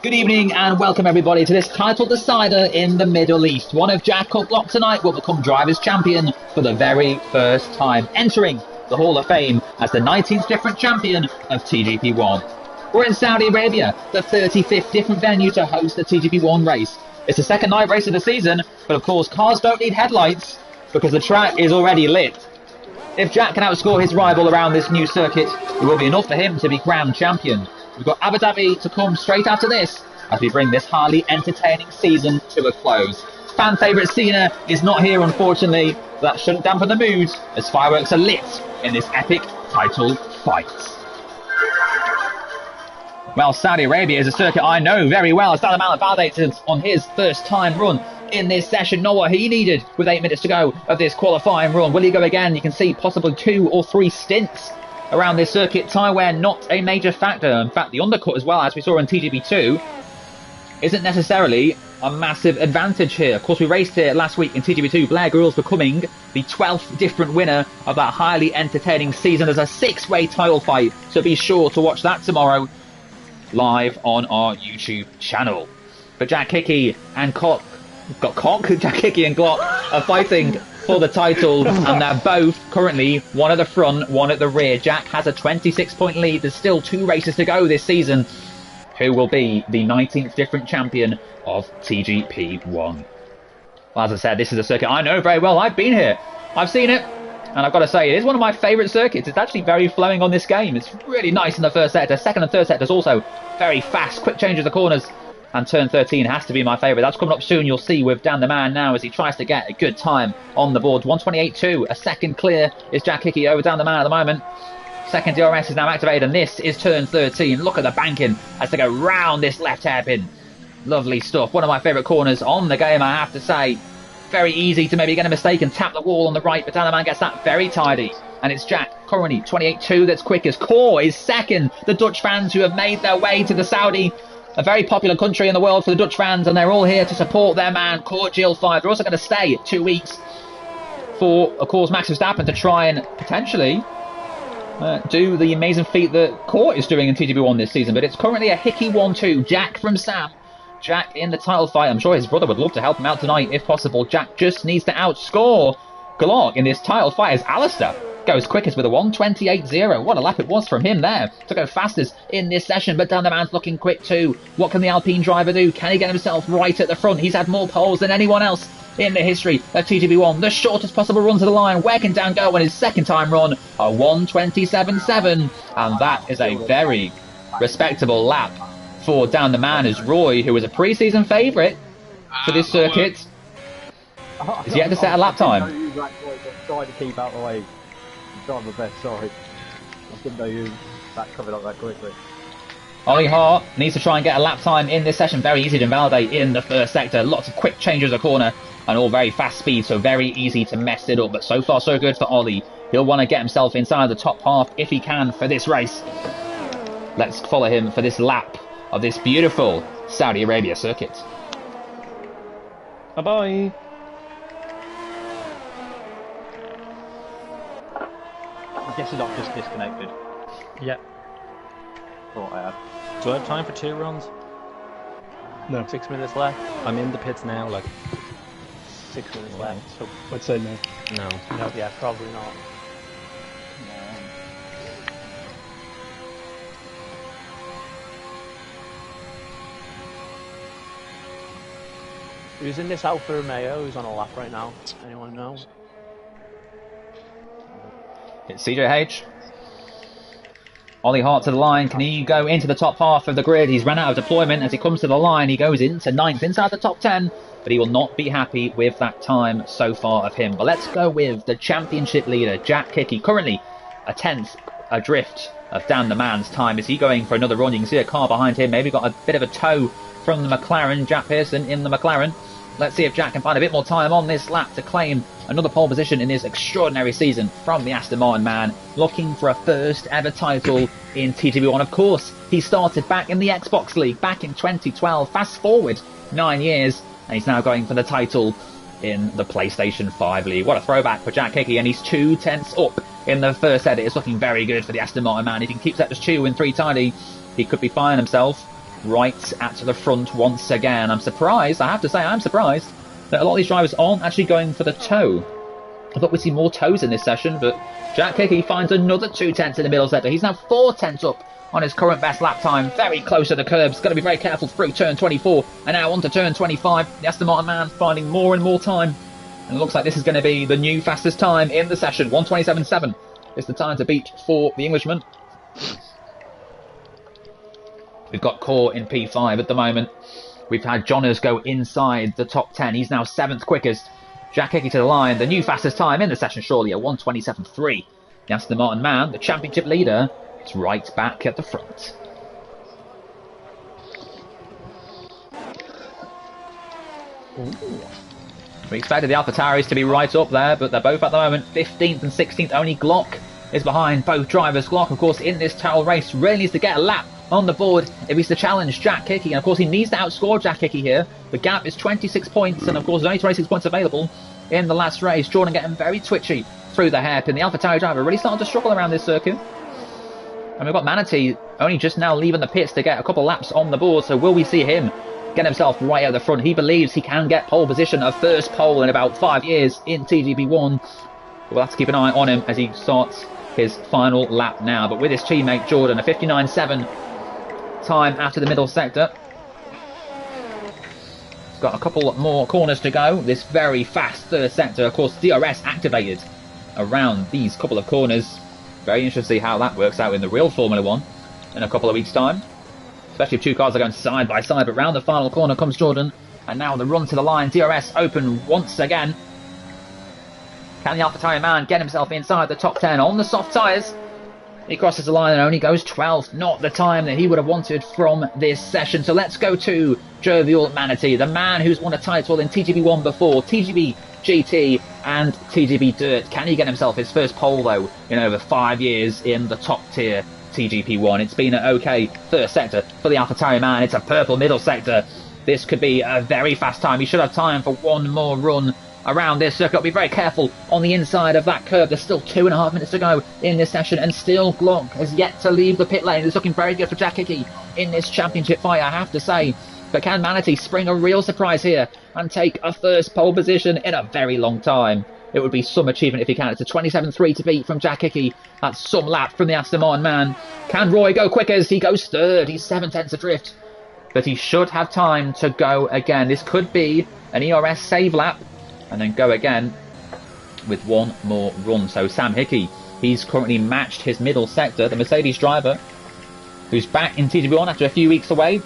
Good evening and welcome everybody to this title decider in the Middle East. One of Jack Cutlock tonight will become Drivers' Champion for the very first time, entering the Hall of Fame as the 19th different champion of TGP1. We're in Saudi Arabia, the 35th different venue to host the TGP1 race. It's the second night race of the season, but of course cars don't need headlights because the track is already lit. If Jack can outscore his rival around this new circuit, it will be enough for him to be crowned champion. We've got Abu Dhabi to come straight after this as we bring this highly entertaining season to a close. Fan favourite Cena is not here, unfortunately. That shouldn't dampen the mood as fireworks are lit in this epic title fight. Well, Saudi Arabia is a circuit I know very well, as Dan Mallet validated on his first time run in this session. Know what he needed with 8 minutes to go of this qualifying run. Will he go again? You can see possibly 2 or 3 stints around this circuit. Tyre wear not a major factor. In fact, the undercut as well, as we saw in TGP2, isn't necessarily a massive advantage here. Of course, we raced here last week in TGP2. Blair Girls becoming the 12th different winner of that highly entertaining season. There's a 6-way title fight, so be sure to watch that tomorrow live on our YouTube channel. But Jack Hickey and Jack Hickey and Glock are fighting for the title, and they're both currently one at the front, one at the rear. Jack has a 26-point lead. There's still 2 races to go this season. Who will be the 19th different champion of TGP1? Well, as I said, this is a circuit I know very well. I've been here. I've seen it. And I've got to say, it is one of my favourite circuits. It's actually very flowing on this game. It's really nice in the first sector. Second and third sectors also very fast. Quick changes of corners. And turn 13 has to be my favourite. That's coming up soon. You'll see with Dan the Man now as he tries to get a good time on the board. 128.2. A second clear is Jack Hickey over Dan the Man at the moment. Second DRS is now activated, and this is turn 13. Look at the banking as they go round this left hairpin. Lovely stuff. One of my favourite corners on the game, I have to say. Very easy to maybe get a mistake and tap the wall on the right, but Dan the Man gets that very tidy. And it's Jack currently 28.2 that's quickest. Core is second. The Dutch fans who have made their way to the Saudi, a very popular country in the world for the Dutch fans, and they're all here to support their man, Core Gil5. They're also going to stay 2 weeks for, of course, Max Verstappen to try and potentially do the amazing feat that Court is doing in TGP1 this season. But it's currently a Hickey 1-2. Jack from Sam. Jack in the title fight. I'm sure his brother would love to help him out tonight if possible. Jack just needs to outscore Glock in this title fight as Alistair goes quickest with a 128.0. What a lap it was from him there to go fastest in this session. But Dan the Man's looking quick too. What can the Alpine driver do? Can he get himself right at the front? He's had more poles than anyone else in the history of TGP1. The shortest possible run to the line. Where can Dan go on his second time run? A 127.7. And that is a very respectable lap for Dan the Man, as Roy, who was a pre-season favourite for this circuit, is yet to set a lap time. Try to keep out the way. I'm the best, sorry. I didn't know you that coming up that quickly. Ollie Hart needs to try and get a lap time in this session. Very easy to invalidate in the first sector. Lots of quick changes of corner and all very fast speed, so very easy to mess it up. But so far so good for Ollie. He'll want to get himself inside the top half if he can for this race. Let's follow him for this lap of this beautiful Saudi Arabia circuit. Bye-bye. I guess it's not just disconnected. Yeah. Thought I had. Do I have time for 2 runs? No. 6 minutes left. I'm in the pits now, like 6 minutes left. So I'd say no. No. No, yeah, probably not. Who's in this Alfa Romeo? Who's on a lap right now? Anyone know? It's CJH. Ollie Hart to the line. Can he go into the top half of the grid? He's run out of deployment. As he comes to the line, he goes into 9th, inside the top 10. But he will not be happy with that time so far of him. But let's go with the championship leader, Jack Hickey. Currently a 10th adrift of Dan the Man's time. Is he going for another run? You can see a car behind him. Maybe got a bit of a tow from the McLaren. Jack Pearson in the McLaren. Let's see if Jack can find a bit more time on this lap to claim another pole position in this extraordinary season from the Aston Martin man, looking for a first ever title in TGP1. Of course, he started back in the Xbox League back in 2012. Fast forward 9 years, and he's now going for the title in the PlayStation 5 League. What a throwback for Jack Hickey, and he's 2 tenths up in the first edit. It's looking very good for the Aston Martin man. If he can keep Sectors 2 and 3 tidy, he could be firing himself right at the front once again. I'm surprised, I have to say, I'm surprised that a lot of these drivers aren't actually going for the toe. I thought we'd see more toes in this session, but Jack Hickey finds another 2 tenths in the middle sector. He's now 4 tenths up on his current best lap time, very close to the curbs. Got to be very careful through turn 24 and now onto turn 25. The Aston Martin man finding more and more time, and it looks like this is going to be the new fastest time in the session. 1:27.7 is the time to beat for the Englishman. We've got Core in P5 at the moment. We've had Johners go inside the top 10. He's now 7th quickest. Jack Hickey to the line, the new fastest time in the session, surely, at 1:27.3. The Aston Martin man, the championship leader, is right back at the front. Ooh. We expected the AlphaTauris to be right up there, but they're both at the moment 15th and 16th. Only Glock is behind both drivers. Glock, of course, in this title race, really needs to get a lap on the board if he's to challenge Jack Hickey. And of course, he needs to outscore Jack Hickey here. The gap is 26 points, and of course, there's only 26 points available in the last race. Jordan getting very twitchy through the hairpin. The AlphaTauri driver really starting to struggle around this circuit. And we've got Manatee only just now leaving the pits to get a couple laps on the board. So will we see him get himself right at the front? He believes he can get pole position, a first pole in about 5 years in TGP1. We'll have to keep an eye on him as he starts his final lap now. But with his teammate Jordan, a 59.7 time after the middle sector. Got a couple more corners to go. This very fast third sector, of course, DRS activated around these couple of corners. Very interesting to see how that works out in the real Formula 1 in a couple of weeks' time. Especially if two cars are going side by side. But round the final corner comes Jordan. And now the run to the line. DRS open once again. Can the AlphaTauri man get himself inside the top 10 on the soft tyres? He crosses the line and only goes 12th. Not the time that he would have wanted from this session. So let's go to Jovial Manatee, the man who's won a title in TGP1 before, TGP GT and TGP Dirt. Can he get himself his first pole, though, in over 5 years in the top tier TGP1? It's been an okay first sector for the AlphaTauri man. It's a purple middle sector. This could be a very fast time. He should have time for one more run around this circuit. Be very careful on the inside of that curve. There's still 2.5 minutes to go in this session, and still Glock has yet to leave the pit lane. It's looking very good for Jack Hickey in this championship fight, I have to say. But can Manatee spring a real surprise here and take a first pole position in a very long time? It would be some achievement if he can. It's a 27.3 to beat from Jack Hickey. That's some lap from the Aston Martin man. Can Roy go quicker as he goes third? He's 7 tenths adrift. But he should have time to go again. This could be an ERS save lap and then go again with one more run. So Sam Hickey, he's currently matched his middle sector. The Mercedes driver, who's back in TGP1 after a few weeks away,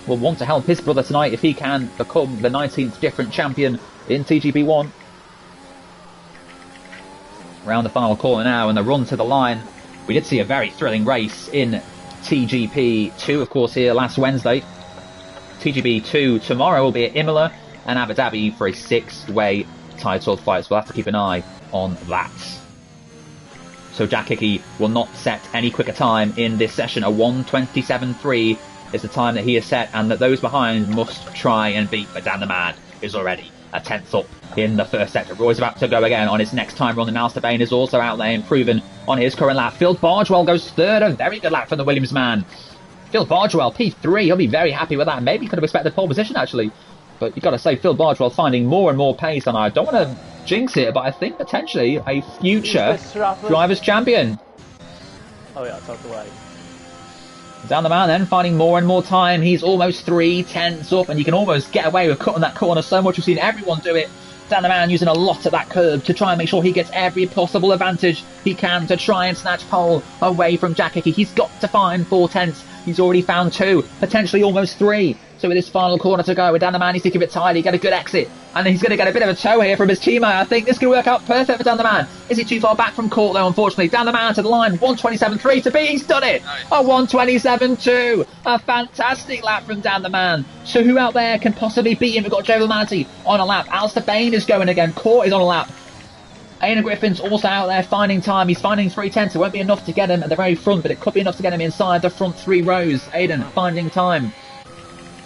will want to help his brother tonight if he can become the 19th different champion in TGP1. Around the final corner now and the run to the line. We did see a very thrilling race in TGP2, of course, here last Wednesday. TGP2 tomorrow will be at Imola and Abu Dhabi for a 6-way title fight. So we'll have to keep an eye on that. So Jack Hickey will not set any quicker time in this session. A 1:27.3 is the time that he has set, and that those behind must try and beat. But Dan the man is already a 10th up in the first sector. Roy's about to go again on his next time run. And Alistair Bain is also out there improving on his current lap. Phil Bargewell goes third. A very good lap from the Williams man. Phil Bargewell, P3. He'll be very happy with that. Maybe could have expected pole position, actually. But you've got to say, Phil Bargewell finding more and more pace. And I don't want to jinx it, but I think potentially a future Drivers' Champion. Oh yeah, it's out the way. Down the man then, finding more and more time. He's almost 3 tenths up, and you can almost get away with cutting that corner so much. We've seen everyone do it. Dan the man using a lot of that curve to try and make sure he gets every possible advantage he can to try and snatch pole away from Jack Hickey. He's got to find 4 tenths. He's already found 2, potentially almost 3. So with this final corner to go, Dan the man needs to keep it tidy, get a good exit. And he's going to get a bit of a tow here from his teammate. I think this can work out perfect for Dan the man. Is he too far back from court though, unfortunately? Dan the man to the line, 1:27.3 to beat. He's done it. A 1:27.2. A fantastic lap from Dan the man. So who out there can possibly beat him? We've got Joe Manatee on a lap. Alistair Bain is going again. Court is on a lap. Aidan Griffin's also out there finding time. He's finding 3 tenths. It won't be enough to get him at the very front, but it could be enough to get him inside the front 3 rows. Aidan finding time.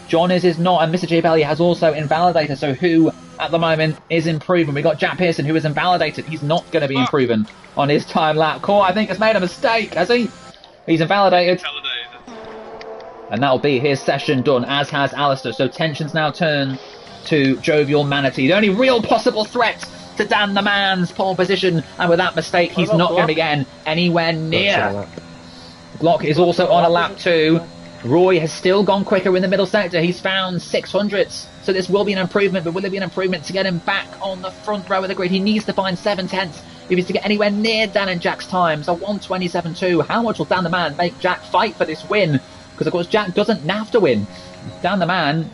John is not, and Mr. J. Belly has also invalidated. So who at the moment is improving? We've got Jack Pearson, who is invalidated. He's not going to be improving on his time lap. Court, I think, has made a mistake, has he? He's invalidated. And that'll be his session done, as has Alistair. So tensions now turn to Jovial Manatee. The only real possible threat to Dan the Man's pole position, and with that mistake, he's not going to be getting anywhere near. Glock is also on a lap 2. Roy has still gone quicker in the middle sector. He's found 600s. So this will be an improvement, but will it be an improvement to get him back on the front row of the grid? He needs to find 7/10 if he's to get anywhere near Dan and Jack's time. So 1:27.2. How much will Dan the Man make Jack fight for this win? Because, of course, Jack doesn't have to win. Dan the Man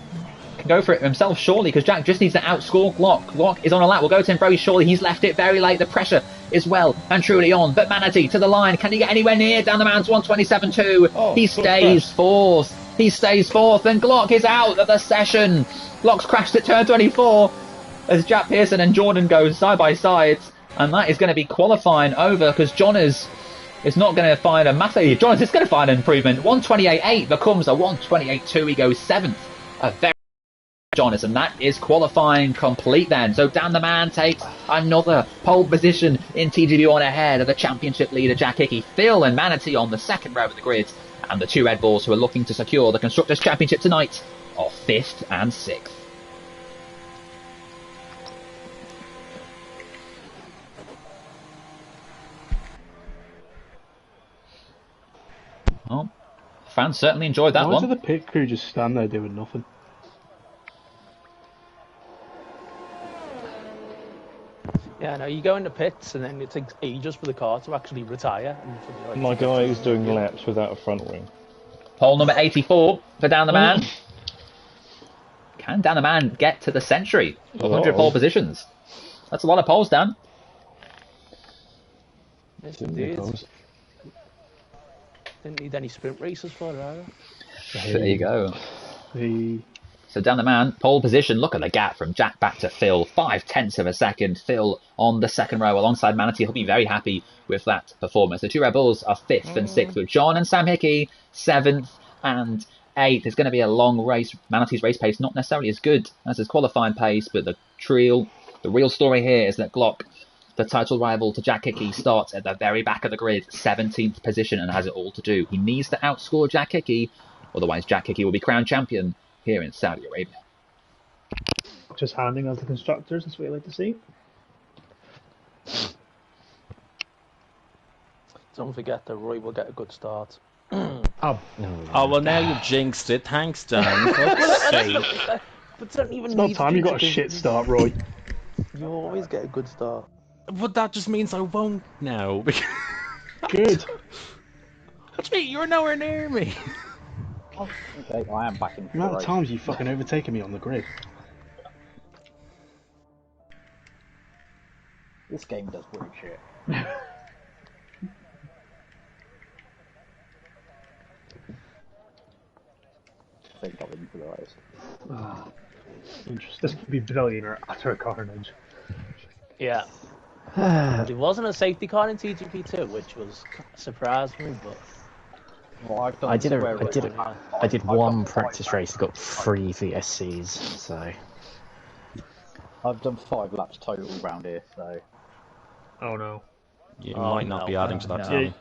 can go for it himself, surely, because Jack just needs to outscore Glock. Glock is on a lap. We'll go to him very shortly. He's left it very late. The pressure is well and truly on. But Manatee to the line. Can he get anywhere near Dan the Man's 1:27.2? He stays fourth. He stays fourth, and Glock is out of the session. Glock's crashed at turn 24 as Jack Pearson and Jordan go side by side. And that is going to be qualifying over, because John is not going to find a massive... John is going to find an improvement. 1:28.8 becomes a 1:28.2. He goes 7th. A very Jonas, and that is qualifying complete then. So Dan the Man takes another pole position in TGV1 ahead of the championship leader Jack Hickey. Phil and Manatee on the second row of the grid, and the two Red Bulls who are looking to secure the Constructors' Championship tonight are 5th and 6th. Well, fans certainly enjoyed that one. Why did the pit crew just stand there doing nothing? Yeah, no, you go into pits and then it takes ages for the car to actually retire. And My guy is doing laps without a front wing. Pole number 84 for Dan the Man. Can Dan the Man get to the century? 100 pole positions. That's a lot of poles, Dan. Yes, indeed. Didn't need any sprint races for it either. There you go. The So Dan the Man, pole position. Look at the gap from Jack back to Phil. 0.5 of a second. Phil on the second row alongside Manatee. He'll be very happy with that performance. The two Red Bulls are 5th and 6th, with John and Sam Hickey 7th and 8th. It's going to be a long race. Manatee's race pace not necessarily as good as his qualifying pace, but the real story here is that Glock, the title rival to Jack Hickey, starts at the very back of the grid, 17th position, and has it all to do. He needs to outscore Jack Hickey, otherwise Jack Hickey will be crowned champion here in Saudi Arabia. just handing us the constructors, that's what we like to see. Don't forget that Roy will get a good start. Oh, well, now you've jinxed it. Thanks, Dan. But don't even It's not time you got a shit start, Roy. You always get a good start. But that just means I won't now. Good. What do you mean? You're nowhere near me. Oh, okay, I am back in The amount of times you've fucking overtaken me on the grid. This game does weird shit. I think I'm in for the race. Interesting. This could be brilliant or utter carnage. Yeah. There wasn't a safety car in TGP2, which was surprised me, but Well, I've done I did one practice race, got 3 VSCs, so... I've done 5 laps total round here, so... Oh no. You might not be adding to that tally.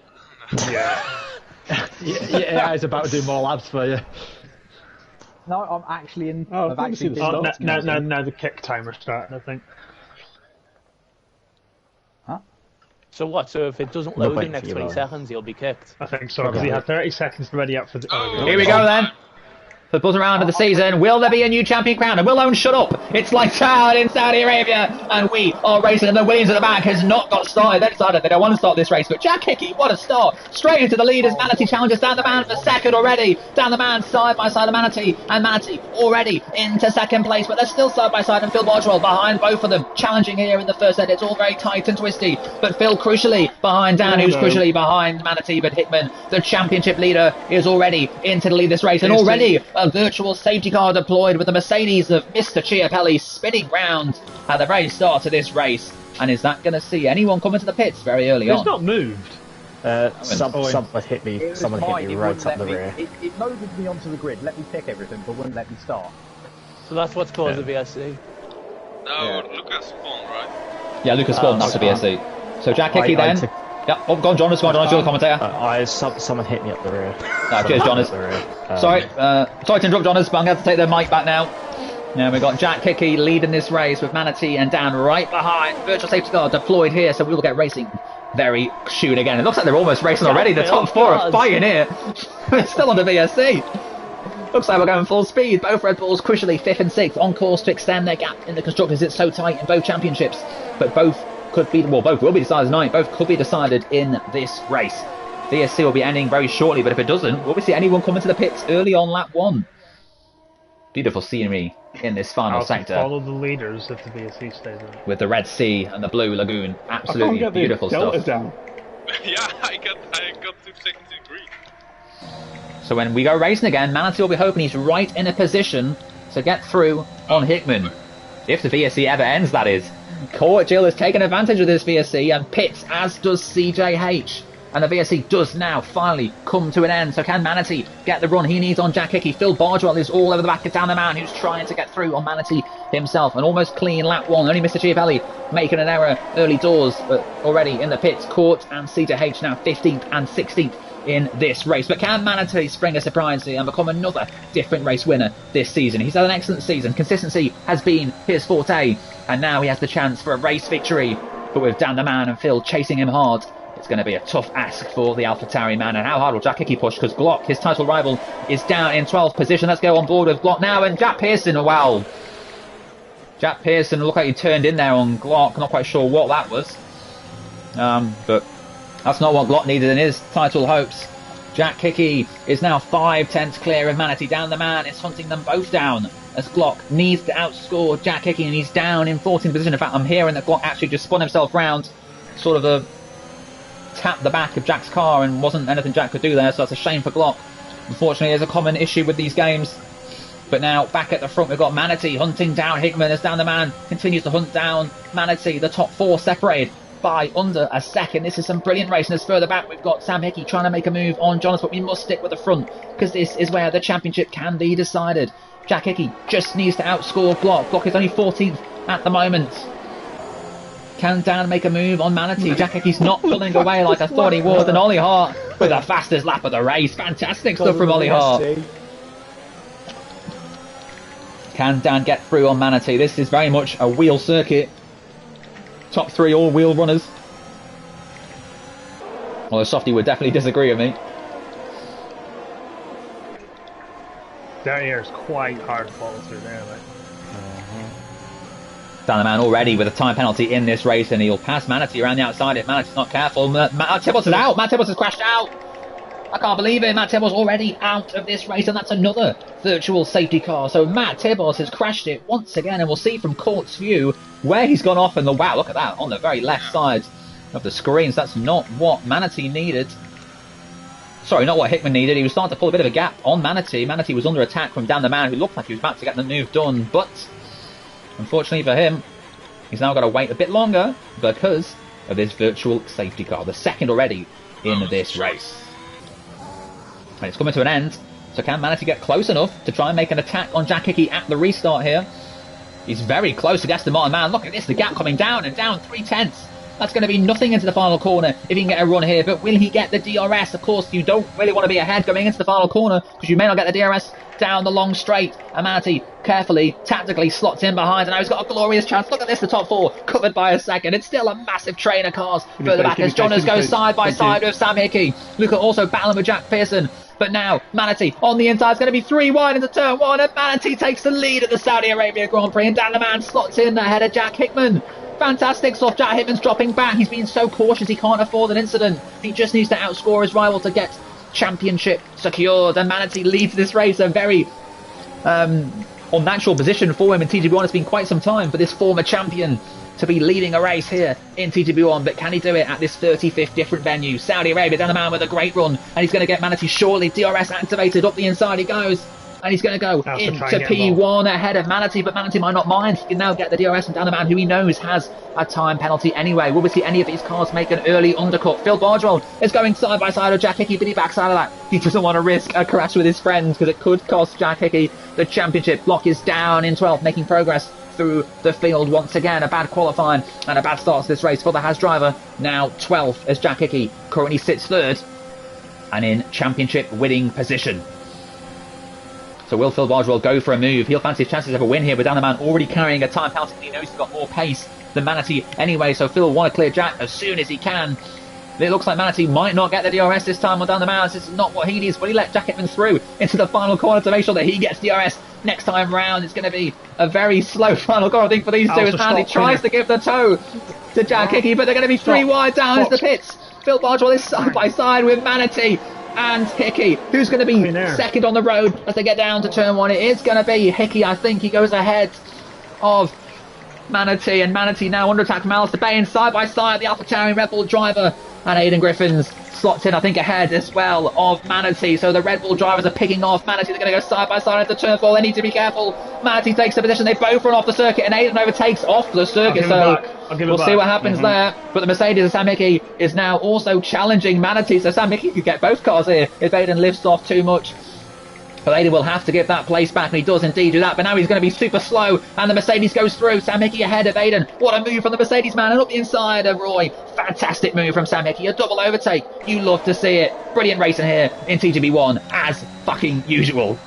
Yeah, I was about to do more laps for you. No, I'm actually in... Oh, I've actually been... now the kick timer starting, I think. Huh? so what? So if it doesn't load in waiting next for you, 20 Ryan. seconds, he'll be kicked. I think so, because he had 30 seconds to ready up for the... Here we go then. The buzz around of the season. Will there be a new champion crowned? And will Owen shut up? It's lights out in Saudi Arabia, and we are racing. And the Williams at the back has not got started. They decided they don't want to start this race, but Jack Hickey, what a start! Straight into the lead as Manatee challenges Dan the Man for second already. Dan the Man side by side of Manatee, and Manatee already into second place, but they're still side by side, and Phil Boswell behind both of them, challenging here in the first set. It's all very tight and twisty, but Phil crucially behind Dan, who's crucially behind Manatee, but Hickman, the championship leader, is already into the lead of this race, and already a virtual safety car deployed with the Mercedes of Mr. Chiapelli spinning round at the very start of this race. And is that going to see anyone come into the pits very early on? It's not moved. Someone hit me right up the rear. It loaded me onto the grid, let me pick everything, but wouldn't let me start. So that's what's caused the VSC. No, Lucas spawned, right? Yeah, Lucas spawned, not the BSC. So Jack Hickey then. Yeah, oh, go on, Jonas, you're the commentator. Someone hit me up the rear. Cheers, Jonas. Sorry to interrupt, Jonas, but I'm going to take the mic back now. Now we've got Jack Hickey leading this race with Manatee and Dan right behind. Virtual safety car deployed here, so we will get racing very soon again. It looks like they're almost racing already. The top four are fighting here. It's still on the VSC. Looks like we're going full speed. Both Red Bulls crucially 5th and 6th on course to extend their gap in the constructors. It's so tight in both championships, but both could be, well, both will be decided tonight. Both could be decided in this race. VSC will be ending very shortly, but if it doesn't, will we see anyone come into the pits early on lap 1? Beautiful scenery in this final sector. Follow the leaders if the VSC stays in. With the Red Sea and the Blue Lagoon. Absolutely beautiful stuff. Down. Yeah, I got 2 seconds in green. So when we go racing again, Manatee will be hoping he's right in a position to get through on Hickman. If the VSC ever ends, that is. Court Jill has taken advantage of this VSC and pits, as does CJH. And the VSC does now finally come to an end. So can Manatee get the run he needs on Jack Hickey? Phil Bardwell is all over the back of down the man who's trying to get through on Manatee himself. An almost clean lap 1. Only Mr. Chiavelli making an error early doors, but already in the pits. Court and CJH now 15th and 16th in this race. But can Manatee spring a surprise here and become another different race winner this season? He's had an excellent season. Consistency has been his forte. And now he has the chance for a race victory. But with Dan the Man and Phil chasing him hard, it's going to be a tough ask for the AlphaTauri man. And how hard will Jack Hickey push? Because Glock, his title rival, is down in 12th position. Let's go on board with Glock now. And Jack Pearson, wow. Jack Pearson looked like he turned in there on Glock. Not quite sure what that was. But that's not what Glock needed in his title hopes. Jack Hickey is now 5 tenths clear of Manatee. Down the man is hunting them both down, as Glock needs to outscore Jack Hickey, and he's down in 14th position. In fact, I'm hearing that Glock actually just spun himself round, sort of tapped the back of Jack's car, and wasn't anything Jack could do there, so that's a shame for Glock. Unfortunately, there's a common issue with these games. But now, back at the front, we've got Manatee hunting down Hickman as Down the Man continues to hunt down Manatee. The top 4 separated by under a second. This is some brilliant racing. As further back, we've got Sam Hickey trying to make a move on Jonas, but we must stick with the front, because this is where the championship can be decided. Jack Hickey just needs to outscore Glock. Glock is only 14th at the moment. Can Dan make a move on Manatee? Jack Hickey's not pulling away like I thought he would. And Ollie Hart with the fastest lap of the race. Fantastic stuff from Ollie Hart. Can Dan get through on Manatee? This is very much a wheel circuit. Top 3 all-wheel runners. Although Softy would definitely disagree with me. That air is quite hard to follow through there, mate. Dan the Man already with a time penalty in this race, and he'll pass Manatee around the outside if Manatee's not careful. Matt Tibbles is out. Matt Tibbles has crashed out. I can't believe it. Matt Tibbles already out of this race, and that's another virtual safety car. So Matt Tibbles has crashed it once again, and we'll see from Court's view where he's gone off. And wow, look at that on the very left side of the screens. That's not what Manatee needed. Sorry, not what Hickman needed. He was starting to pull a bit of a gap on Manatee. Manatee was under attack from Dan the Man, who looked like he was about to get the move done, but unfortunately for him, he's now got to wait a bit longer because of this virtual safety car, the second already in this race. And it's coming to an end, so can Manatee get close enough to try and make an attack on Jack Hickey at the restart here? He's very close against the Martin Man. Look at this, the gap coming down and down 3 tenths. That's going to be nothing into the final corner if he can get a run here, but will he get the DRS? Of course, you don't really want to be ahead going into the final corner because you may not get the DRS down the long straight. And Manatee carefully, tactically slots in behind, and now he's got a glorious chance. Look at this, the top 4 covered by a second. It's still a massive train of cars further back as Jonas goes side by side with Sam Hickey. Luca also battling with Jack Pearson. But now, Manatee on the inside is going to be 3 wide into turn 1, and Manatee takes the lead at the Saudi Arabia Grand Prix, and Dan the Man slots in ahead of Jack Hickman. Fantastic stuff. Jack Hickman's dropping back. He's been so cautious he can't afford an incident. He just needs to outscore his rival to get championship secured, and Manatee leads this race. A very unnatural position for him in TGB1. It's been quite some time for this former champion to be leading a race here in TGB1, but can he do it at this 35th different venue? Saudi Arabia, Dan the Man with a great run, and he's going to get Manatee shortly. DRS activated, up the inside he goes, and he's going to go into P1 ahead of Manatee, but Manatee might not mind. He can now get the DRS from Dan the Man, who he knows has a time penalty anyway. Will we see any of these cars make an early undercut? Phil Bardwell is going side by side with Jack Hickey, but he backs out of that. He doesn't want to risk a crash with his friends because it could cost Jack Hickey the championship. Block is down in 12th, making progress through the field once again. A bad qualifying and a bad start to this race for the Haas driver. Now 12th as Jack Hickey currently sits third and in championship winning position. So will Phil Bardwell go for a move? He'll fancy his chances of a win here with Dan the Man already carrying a time penalty. He knows he's got more pace than Manatee anyway, so Phil will want to clear Jack as soon as he can. It looks like Manatee might not get the DRS this time on Dan the Man. This is not what he needs. Will he let Jack Hickman through into the final corner to make sure that he gets DRS next time round? It's going to be a very slow final corner, I think, for these two as Manatee tries to give the toe to Jack Hickey, but they're going to be three wide down into the pits. Phil Bardwell is side by side with Manatee and Hickey, who's going to be second on the road as they get down to turn one. It is going to be Hickey, I think. He goes ahead of Manatee, and Manatee now under attack from Alistair Bain, side by side, the AlphaTauri Red Bull driver, and Aidan Griffins slots in, I think, ahead as well of Manatee. So the Red Bull drivers are picking off Manatee. They're going to go side by side into turn 4. They need to be careful. Manatee takes the position. They both run off the circuit, and Aidan overtakes off the circuit. So we'll see what happens there. But the Mercedes of Sam Hickey is now also challenging Manatee. So Sam Hickey could get both cars here if Aidan lifts off too much. But Aidan will have to give that place back, and he does indeed do that. But now he's going to be super slow, and the Mercedes goes through. Sam Hickey ahead of Aidan. What a move from the Mercedes man, and up the inside of Roy. Fantastic move from Sam Hickey. A double overtake. You love to see it. Brilliant racing here in TGB1, as fucking usual.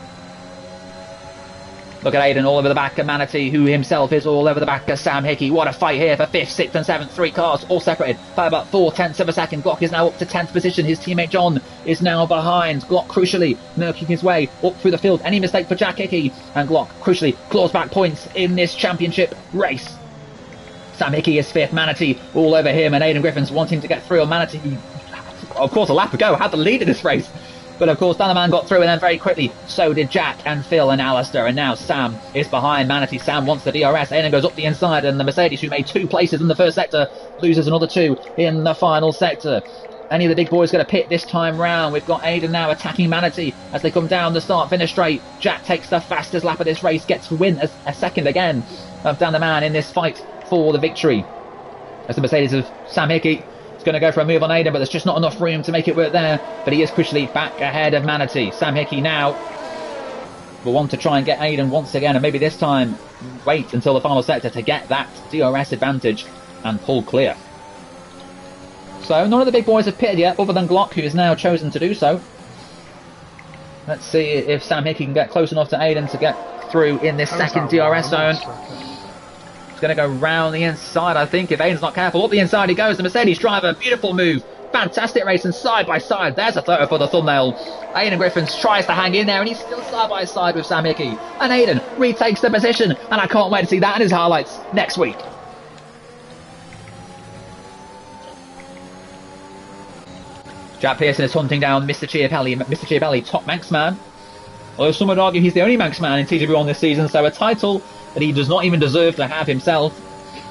Look at Aidan all over the back of Manatee, who himself is all over the back of Sam Hickey. What a fight here for 5th, 6th and 7th. 3 cars all separated by about 4/10 of a second. Glock is now up to 10th position. His teammate John is now behind. Glock crucially making his way up through the field. Any mistake for Jack Hickey, and Glock crucially claws back points in this championship race. Sam Hickey is 5th. Manatee all over him, and Aidan Griffins wanting to get through on Manatee. Of course, a lap ago had the lead in this race. But of course, Dan the Man got through, and then very quickly, so did Jack and Phil and Alistair. And now Sam is behind Manatee. Sam wants the DRS. Aidan goes up the inside, and the Mercedes, who made 2 places in the first sector, loses another 2 in the final sector. Any of the big boys going to pit this time round? We've got Aidan now attacking Manatee as they come down the start-finish straight. Jack takes the fastest lap of this race, gets to win a second again of Dan the Man in this fight for the victory. As the Mercedes of Sam Hickey going to go for a move on Aidan, but there's just not enough room to make it work there. But he is crucially back ahead of Manatee. Sam Hickey now will want to try and get Aidan once again, and maybe this time wait until the final sector to get that DRS advantage and pull clear. So none of the big boys have pitted yet, other than Glock, who has now chosen to do so. Let's see if Sam Hickey can get close enough to Aidan to get through in this second DRS zone. It's going to go round the inside, I think, if Aidan's not careful. Up the inside he goes, the Mercedes driver. Beautiful move. Fantastic racing side by side. There's a photo for the thumbnail. Aidan Griffins tries to hang in there, and he's still side by side with Sam Hickey. And Aidan retakes the position, and I can't wait to see that in his highlights next week. Jack Pearson is hunting down Mr. Chiapelli. Mr. Chiapelli, top Manx man. Although some would argue he's the only Manx man in TGB1 this season, so a title that he does not even deserve to have himself.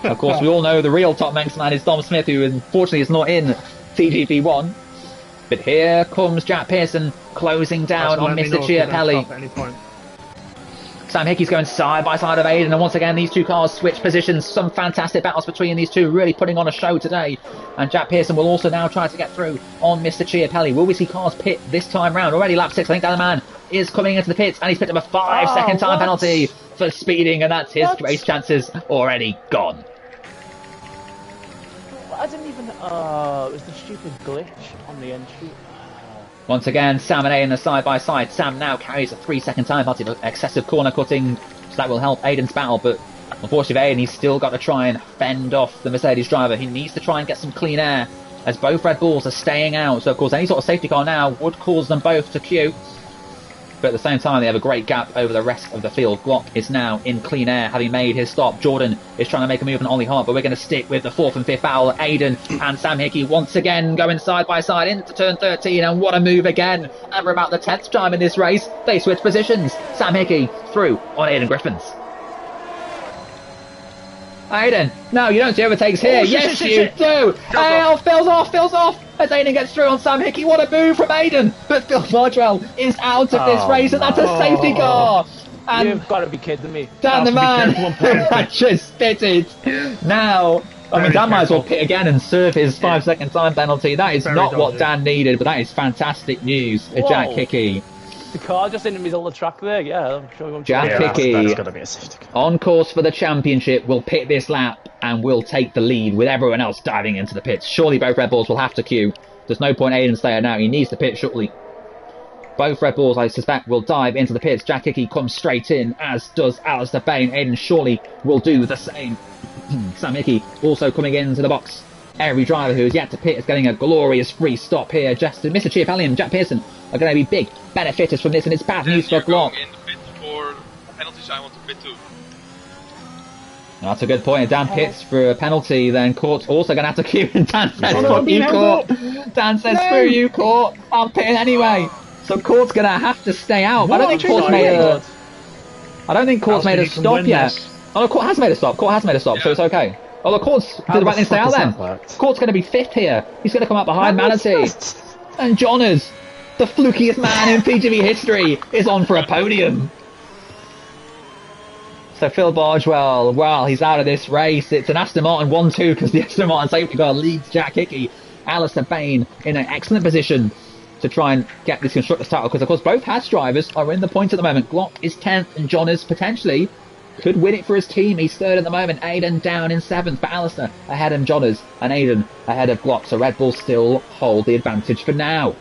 Of course, we all know the real top Manx man is Dom Smith, who unfortunately is not in TGB1. But here comes Jack Pearson closing down on Mr. Chiapelli. Sam Hickey's going side by side of Aidan, and once again these two cars switch positions. Some fantastic battles between these two, really putting on a show today. And Jack Pearson will also now try to get through on Mr. Chiapelli. Will we see cars pit this time round? Already lap 6, I think Dan the Man is coming into the pits, and he's picked up a 5-second time penalty for speeding, and that's his race chances already gone. I didn't even... it was the stupid glitch on the entry. Once again, Sam and Aidan are side by side. Sam now carries a 3-second time penalty for excessive corner cutting, so that will help Aidan's battle, but unfortunately for Aidan, he's still got to try and fend off the Mercedes driver. He needs to try and get some clean air, as both Red Bulls are staying out, so of course any sort of safety car now would cause them both to queue. But at the same time, they have a great gap over the rest of the field. Glock is now in clean air, having made his stop. Jordan is trying to make a move on Ollie Hart, but we're going to stick with the 4th and 5th battle. Aidan and Sam Hickey once again going side by side into turn 13, and what a move again. And for about the 10th time in this race, they switch positions. Sam Hickey through on Aidan Griffins. Aidan, no, you don't see overtakes here. Yes, you do. Oh, Phil's off. As Aidan gets through on Sam Hickey. What a move from Aidan. But Phil Bardwell is out of this race, and that's a safety car. And you've got to be kidding me. Dan the Man just pitted. Now, I mean, Dan might as well pit again and serve his 5-second time penalty. That is not what Dan needed, but that is fantastic news for Jack Hickey. the car just in the middle of the track there. Yeah, I'm sure. Jack that's Hickey got to be a safety car. on course for the championship will pit this lap and will take the lead with everyone else diving into the pits. Surely both Red Bulls will have to queue. There's no point Aiden staying out. He needs to pit shortly. Both Red Bulls, I suspect, will dive into the pits. Jack Hickey comes straight in, as does Alistair Bain. Aiden surely will do the same. Sam Hickey also coming into the box. Every driver who is yet to pit is getting a glorious free stop here. Justin, Mr. Chiapelli and Jack Pearson are going to be big benefiters from this, and it's bad news for Glock. In the pit for penalties, I want to pit too. That's a good point. Dan pits for a penalty, then Court's also going to have to queue. And Dan says, fuck you, Court. Dan says, screw you, Court. I'm pitting anyway. So Court's going to have to stay out. I don't think Court's made a stop yet. Oh, no, Court has made a stop. Court has made a stop, so it's okay. Oh, the Court's did the right thing to stay out then. Court's going to be 5th here. He's going to come up behind Manatee. And Johners, the flukiest man in PGV history, is on for a podium. So Phil Bargewell, well, he's out of this race. It's an Aston Martin 1-2 because the Aston Martin safety car leads Jack Hickey. Alistair Bain in an excellent position to try and get this Constructors title because, of course, both Haas drivers are in the points at the moment. Glock is 10th and Johners potentially could win it for his team. He's 3rd at the moment. Aiden down in 7th, but Alistair ahead of Johners and Aiden ahead of Glock. So Red Bull still hold the advantage for now.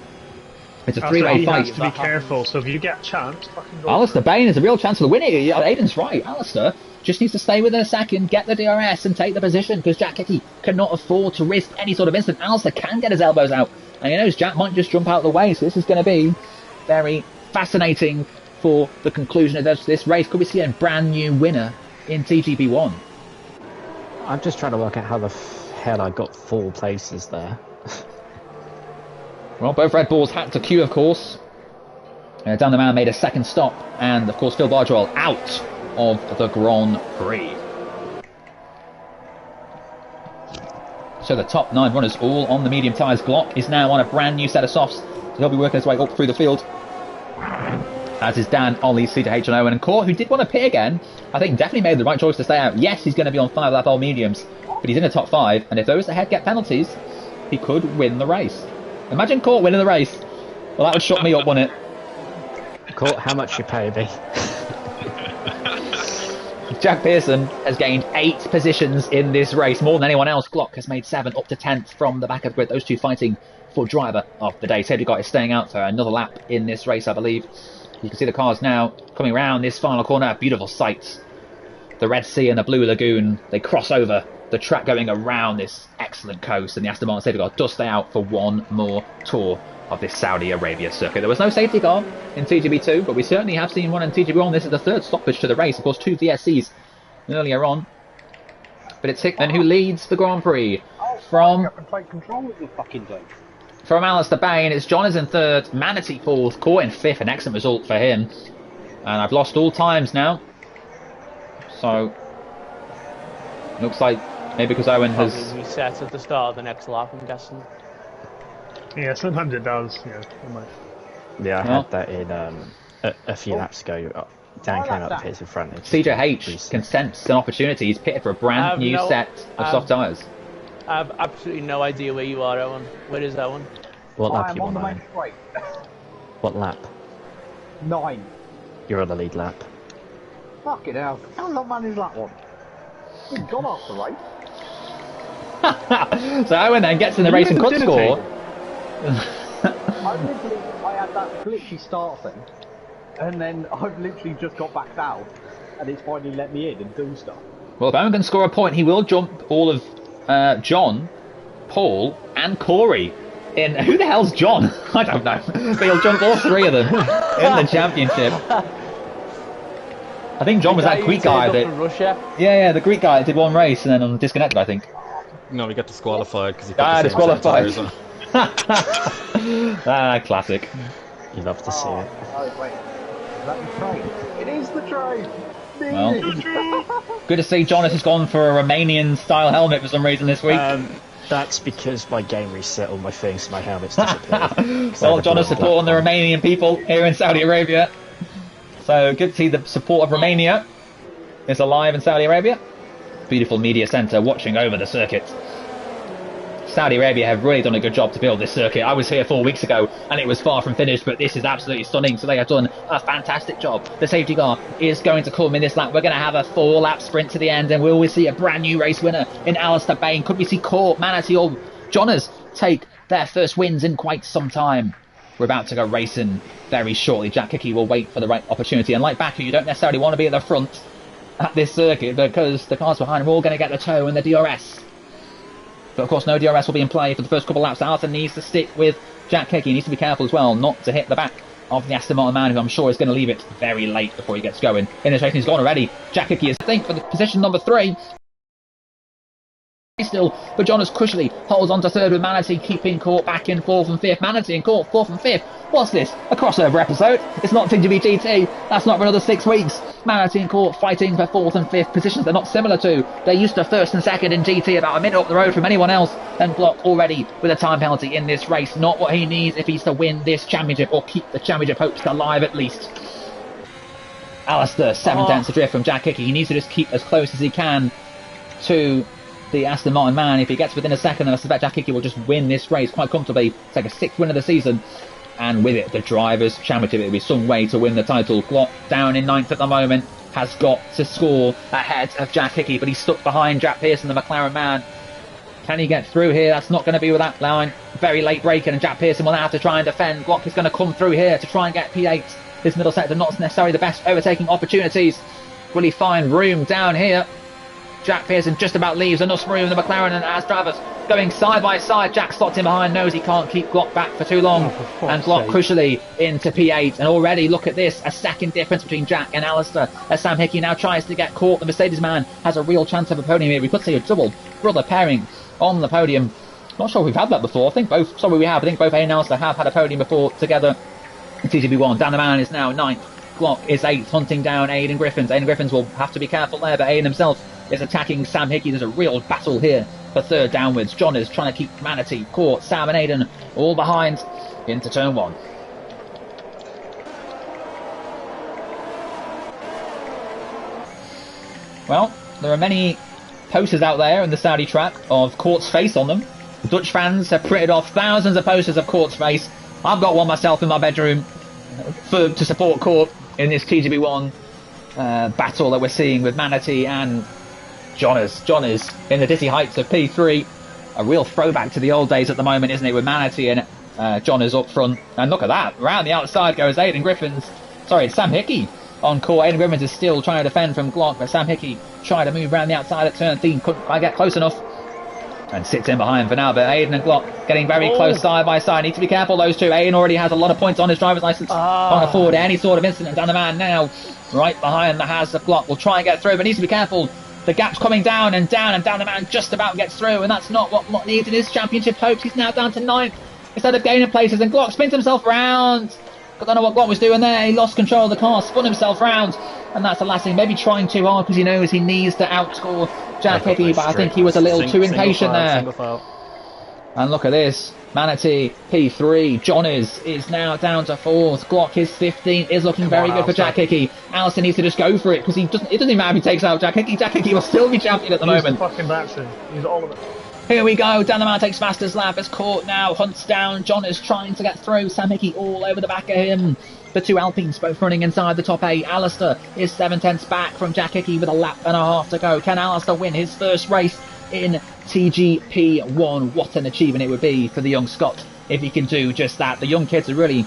It's a three-way fight. He has to be careful, so if you get a chance, fucking go. Alistair Bain has a real chance to win it. Aiden's right. Alistair just needs to stay within a second, get the DRS and take the position because Jack Hickey cannot afford to risk any sort of incident. Alistair can get his elbows out and he knows Jack might just jump out of the way, so this is going to be very fascinating for the conclusion of this race. Could we see a brand new winner in TGP1? I'm just trying to work out how the hell I got 4 places there. Well, both Red Bulls had to queue, of course. Dan the Man made a second stop, and of course Phil Bargewell out of the Grand Prix. So the top 9 runners all on the medium tyres. Glock is now on a brand new set of softs, so he'll be working his way up through the field. As is Dan, Ollie, C2H&O, and Court, who did want to pit again, I think definitely made the right choice to stay out. Yes, he's going to be on 5 lap old mediums, but he's in the top 5, and if those ahead get penalties, he could win the race. Imagine Court winning the race. Well, that would shut me up, wouldn't it? Court, how much you pay me? Jack Pearson has gained 8 positions in this race, more than anyone else. Glock has made 7 up to 10th from the back of the grid. Those two fighting for driver of the day. Safety car is staying out for another lap in this race, I believe. You can see the cars now coming around this final corner. Beautiful sights. The Red Sea and the Blue Lagoon, they cross over the track going around this excellent coast, and the Aston Martin safety car does stay out for one more tour of this Saudi Arabia circuit. There was no safety car in TGB2, but we certainly have seen one in TGB1. This is the 3rd stoppage to the race. Of course, 2 VSCs earlier on. But it's Hickman who leads the Grand Prix. From Alistair Bain, it's John is in 3rd, Manatee 4th, Court in 5th, an excellent result for him. And I've lost all times now. So, looks like maybe because Owen has reset at the start of the next lap, I'm guessing. Yeah, sometimes it does. Yeah, yeah, I had that in a few laps ago. Dan came up the pits in front. CJH can sense an opportunity. He's pitted for a brand new set of soft tyres. I have absolutely no idea where you are, Owen. Where is Owen? What lap are you on, Owen? What lap? 9. You're on the lead lap. Fucking hell. How long man is that one? He's gone off the race. So Owen then gets in the race and could score. I had that glitchy start thing, and then I've literally just got back out, and it's finally let me in and do stuff. Well, if Owen can score a point, he will jump all of John, Paul, and Corey. In who the hell's John? I don't know. But he'll jump all 3 of them in the championship. I think John was that Greek guy that. Yeah, the Greek guy that did one race and then disconnected, I think. No, he got disqualified because he disqualified. Classic. You love to see it. Oh, wait. Is that the train? It is the train! Well, good to see Jonas has gone for a Romanian style helmet for some reason this week. That's because my game reset all my things, so my helmet's disappeared. Well, Jonas support on the Romanian people here in Saudi Arabia. So good to see the support of Romania is alive in Saudi Arabia. Beautiful media centre watching over the circuit. Saudi Arabia have really done a good job to build this circuit. I was here 4 weeks ago and it was far from finished, but this is absolutely stunning. So they have done a fantastic job. The safety car is going to come in this lap. We're going to have a 4-lap sprint to the end, and will we see a brand new race winner in Alistair Bain? Could we see Court, Manatee or Johners take their first wins in quite some time? We're about to go racing very shortly. Jack Hickey will wait for the right opportunity, and like Baku, you don't necessarily want to be at the front at this circuit because the cars behind him are all going to get the tow and the DRS. But of course no DRS will be in play for the first couple of laps. Arthur needs to stick with Jack Hickey. He needs to be careful as well not to hit the back of the Aston Martin man, who I'm sure is going to leave it very late before he gets going. In this race, he's gone already. Jack Hickey is, I think, for the position number 3. Still, but Jonas crucially holds on to third with Manatee keeping Court back in 4th and 5th. Manatee and Court 4th and 5th. What's this? A crossover episode? It's not TGB GT. That's not for another 6 weeks. Manatee and Court fighting for 4th and 5th positions they're not similar to. They're used to 1st and 2nd in GT, about a minute up the road from anyone else, and Block already with a time penalty in this race. Not what he needs if he's to win this championship or keep the championship hopes alive at least. Alistair, 7 tenths adrift from Jack Hickey. He needs to just keep as close as he can to the Aston Martin man. If he gets within a second, then I suspect Jack Hickey will just win this race quite comfortably, take a 6th win of the season, and with it the Drivers' Championship. It'll be some way to win the title. Glock down in 9th at the moment, has got to score ahead of Jack Hickey, but he's stuck behind Jack Pearson, the McLaren man. Can he get through here? That's not going to be with that line. Very late braking, and Jack Pearson will now have to try and defend. Glock is going to come through here to try and get P8. This middle sector not necessarily the best overtaking opportunities. Will he find room down here? Jack Pearson just about leaves enough room. The McLaren and as drivers going side by side. Jack slots in behind, knows he can't keep Glock back for too long, and Glock crucially into P8. And already, look at this, a second difference between Jack and Alistair as Sam Hickey now tries to get caught. The Mercedes man has a real chance of a podium here. We could see a double brother pairing on the podium. Not sure we've had that before. I think both both A and Alistair have had a podium before together in TGB1. Dan the man is now 9th. Glock is 8th, hunting down Aidan Griffins. Aidan Griffins will have to be careful there, but Aidan himself is attacking Sam Hickey. There's a real battle here for 3rd downwards. John is trying to keep Manatee, Court, Sam and Aidan all behind into turn 1. Well, there are many posters out there in the Saudi track of Court's face on them. The Dutch fans have printed off thousands of posters of Court's face. I've got one myself in my bedroom to support Court in this TGB1 battle that we're seeing with Manatee and Johners. Johners in the dizzy heights of P3. A real throwback to the old days at the moment, isn't it, with Manatee and Johners up front. And look at that, round the outside goes Aidan Griffins. Sorry, it's Sam Hickey on Court. Aidan Griffins is still trying to defend from Glock, but Sam Hickey trying to move around the outside at turn 13, couldn't quite get close enough, and sits in behind for now. But Aidan and Glock getting very close side by side. Need to be careful, those two. Aidan already has a lot of points on his driver's license. Can't afford any sort of incident. Down the man now, right behind the Haas of Glock. Will try and get through, but needs to be careful. The gap's coming down and down the man just about gets through, and that's not what Glock needs in his championship hopes. He's now down to 9th instead of gaining places, and Glock spins himself round. I don't know what Glock was doing there. He lost control of the car, spun himself round, and that's the last thing. Maybe trying too hard because he knows he needs to outscore Jack Hickey, but I think he was a little too impatient there. And look at this. Manatee, P3. John is now down to 4th. Glock is 15th. Is looking very good for Jack Hickey. Allison needs to just go for it because it doesn't even matter if he takes out Jack Hickey. Jack Hickey will still be champion at the moment. Fucking Baxter. He's all of it. Here we go. Dan the man takes fastest lap. Is caught now. Hunts down. John is trying to get through. Sam Hickey all over the back of him. The two Alpines both running inside the top 8. Alistair is 7 tenths back from Jack Hickey with a lap and a half to go. Can Alistair win his first race in TGP1? What an achievement it would be for the young Scot if he can do just that. The young kids are really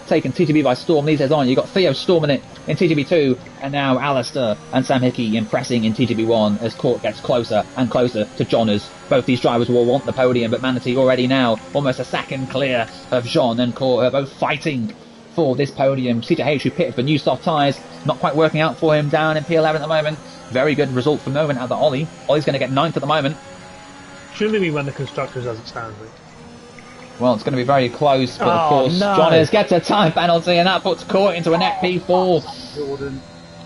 taken TGB by storm these days on. You've got Theo storming it in TGB2, and now Alistair and Sam Hickey impressing in TGB1 as Court gets closer and closer to Johners. Both these drivers will want the podium, but Manatee already now almost a second clear of Jean and Court, are both fighting for this podium. CJH, who pitted for new soft tyres, not quite working out for him down in P11 at the moment. Very good result for the moment at the Ollie. Ollie's going to get 9th at the moment. Shouldn't we win the Constructors as it stands? Well, it's going to be very close, but of course, Johners gets a time penalty, and that puts Court into a net P4. Jordan.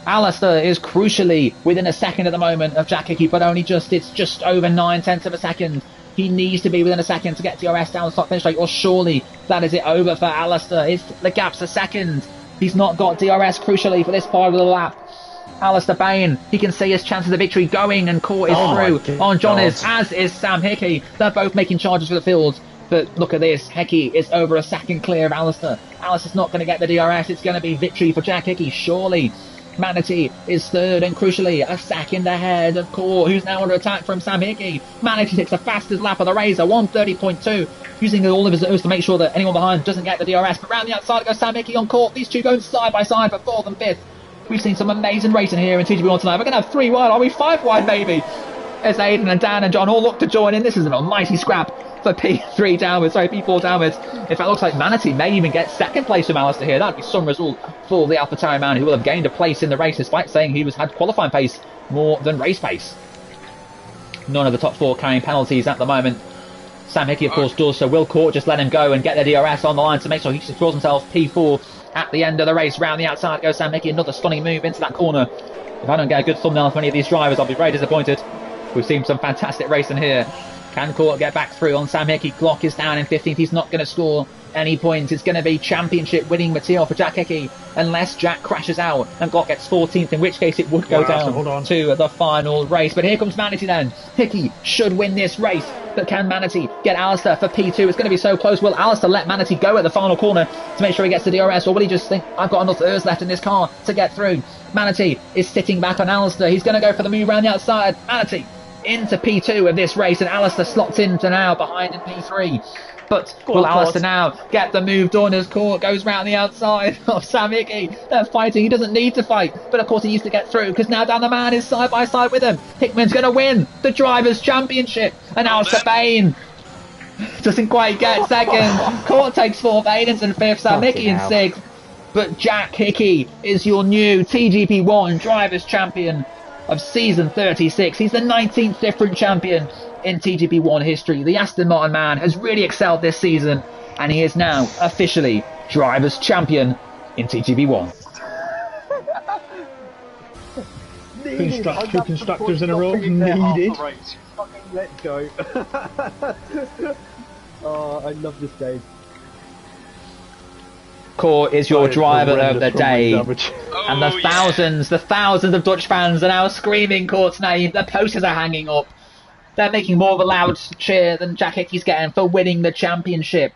Alistair is crucially within a second at the moment of Jack Hickey, but only it's just over 9 tenths of a second. He needs to be within a second to get DRS down the start finish straight, or surely that is it over for Alistair. The gap's a second. He's not got DRS crucially for this part of the lap. Alistair Bain, he can see his chances of victory going, and Court is through on Johnny's, as is Sam Hickey. They're both making charges for the field. But look at this, Hickey is over a second clear of Alistair. Alistair's not going to get the DRS, it's going to be victory for Jack Hickey, surely. Manatee is third, and crucially, a second ahead of Court, who's now under attack from Sam Hickey. Manatee takes the fastest lap of the race, a 1:30.2, using all of his nose to make sure that anyone behind doesn't get the DRS. But round the outside goes Sam Hickey on Court. These two going side by side for 4th and 5th. We've seen some amazing racing here in TGP1 tonight. We're going to have 3 wide, are we? 5 wide maybe? As Aidan and Dan and John all look to join in. This is an almighty scrap for P4 downwards. In fact, it looks like Manatee may even get second place from Alistair here. That'd be some result for the AlphaTauri man, who will have gained a place in the race despite saying he had qualifying pace more than race pace. None of the top 4 carrying penalties at the moment. Sam Hickey, of course, does, so will Court just let him go and get the DRS on the line to make sure he secures himself P4 at the end of the race. Round the outside goes Sam Hickey, another stunning move into that corner. If I don't get a good thumbnail for any of these drivers, I'll be very disappointed. We've seen some fantastic racing here. Can Court get back through on Sam Hickey? Glock is down in 15th. He's not going to score any points. It's going to be championship winning material for Jack Hickey unless Jack crashes out and Glock gets 14th, in which case it would go down to the final race. But here comes Manatee then. Hickey should win this race, but can Manatee get Alistair for P2? It's going to be so close. Will Alistair let Manatee go at the final corner to make sure he gets the DRS, or will he just think, I've got enough airs left in this car to get through? Manatee is sitting back on Alistair. He's going to go for the move around the outside. Manatee into P2 of this race, and Alistair slots into now behind in P3. But will Alistair now get the move done as Court goes round the outside of Sam Hickey? They're fighting. He doesn't need to fight, but of course he needs to get through, because now Dan the man is side by side with him. Hickman's going to win the Drivers' Championship, and Alistair Bain doesn't quite get second. Court takes 4th, Aiden's in 5th, Sam Hickey in 6th. But Jack Hickey is your new TGP1 Drivers' Champion of season 36. He's the 19th different champion in TGP1 history. The Aston Martin man has really excelled this season, and he is now officially Drivers' Champion in TGP1. Two constructors in a row. Needed. Fucking let's go. Oh, I love this game. Court is your driver of the day, and the thousands of Dutch fans are now screaming Court's name. The posters are hanging up. They're making more of a loud cheer than Jack Hickey's getting for winning the championship.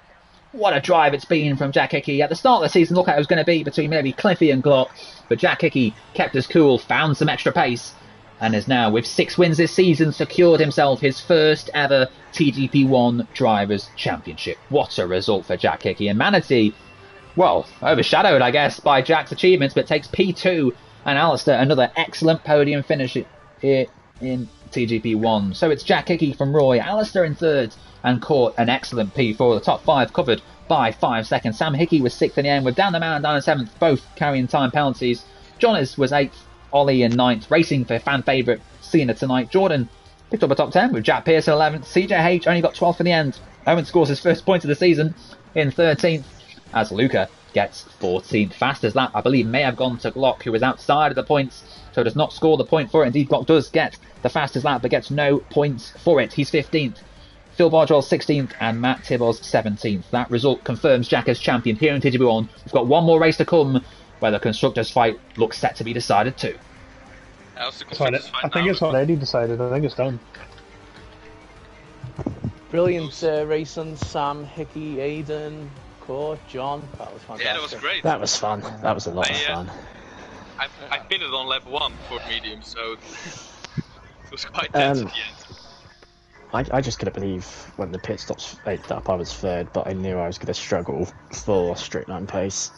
What a drive it's been from Jack Hickey. At the start of the season, look how it was going to be between maybe Cliffy and Glock, but Jack Hickey kept us cool, found some extra pace, and has now, with 6 wins this season, secured himself his first ever TGP1 Drivers' Championship. What a result for Jack Hickey. And Manatee, well, overshadowed, I guess, by Jack's achievements, but takes P2, and Alistair another excellent podium finish here in TGP1. So it's Jack Hickey from Roy, Alistair in 3rd, and Court an excellent P4. The top 5 covered by 5 seconds. Sam Hickey was 6th in the end, with Dan the Man down in 7th, both carrying time penalties. Johnny's was 8th, Ollie in 9th, racing for fan favourite Cena tonight. Jordan picked up a top 10 with Jack Pearson 11th. CJH only got 12th in the end. Owen scores his first point of the season in 13th. As Luca gets 14th. Fastest lap, I believe, may have gone to Glock, who is outside of the points, so does not score the point for it. Indeed, Glock does get the fastest lap, but gets no points for it. He's 15th. Phil Bardwell 16th, and Matt Tibbles 17th. That result confirms Jack as champion here in TGP1. We've got one more race to come, where the Constructors' fight looks set to be decided too. I think it's already decided. I think it's done. Brilliant racing, Sam, Hickey, Aidan, Court, John. That was fantastic. Yeah, that was great. That was fun. That was a lot of fun. I pinned it on lap 1 for medium, so it was quite tense at the end. I just couldn't believe when the pit stops picked up I was 3rd, but I knew I was going to struggle for straight line pace.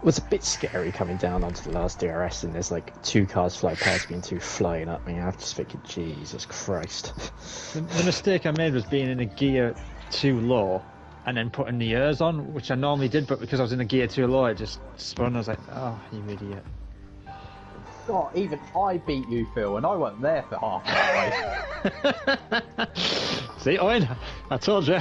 Was a bit scary coming down onto the last DRS, and there's like 2 cars fly past me and 2 flying at me. I'm just thinking, Jesus Christ. The mistake I made was being in a gear too low and then putting the ears on, which I normally did, but because I was in a gear too low, it just spun. I was like, oh, you idiot. God, even I beat you, Phil, and I wasn't there for half the way. See, Owen, I told you.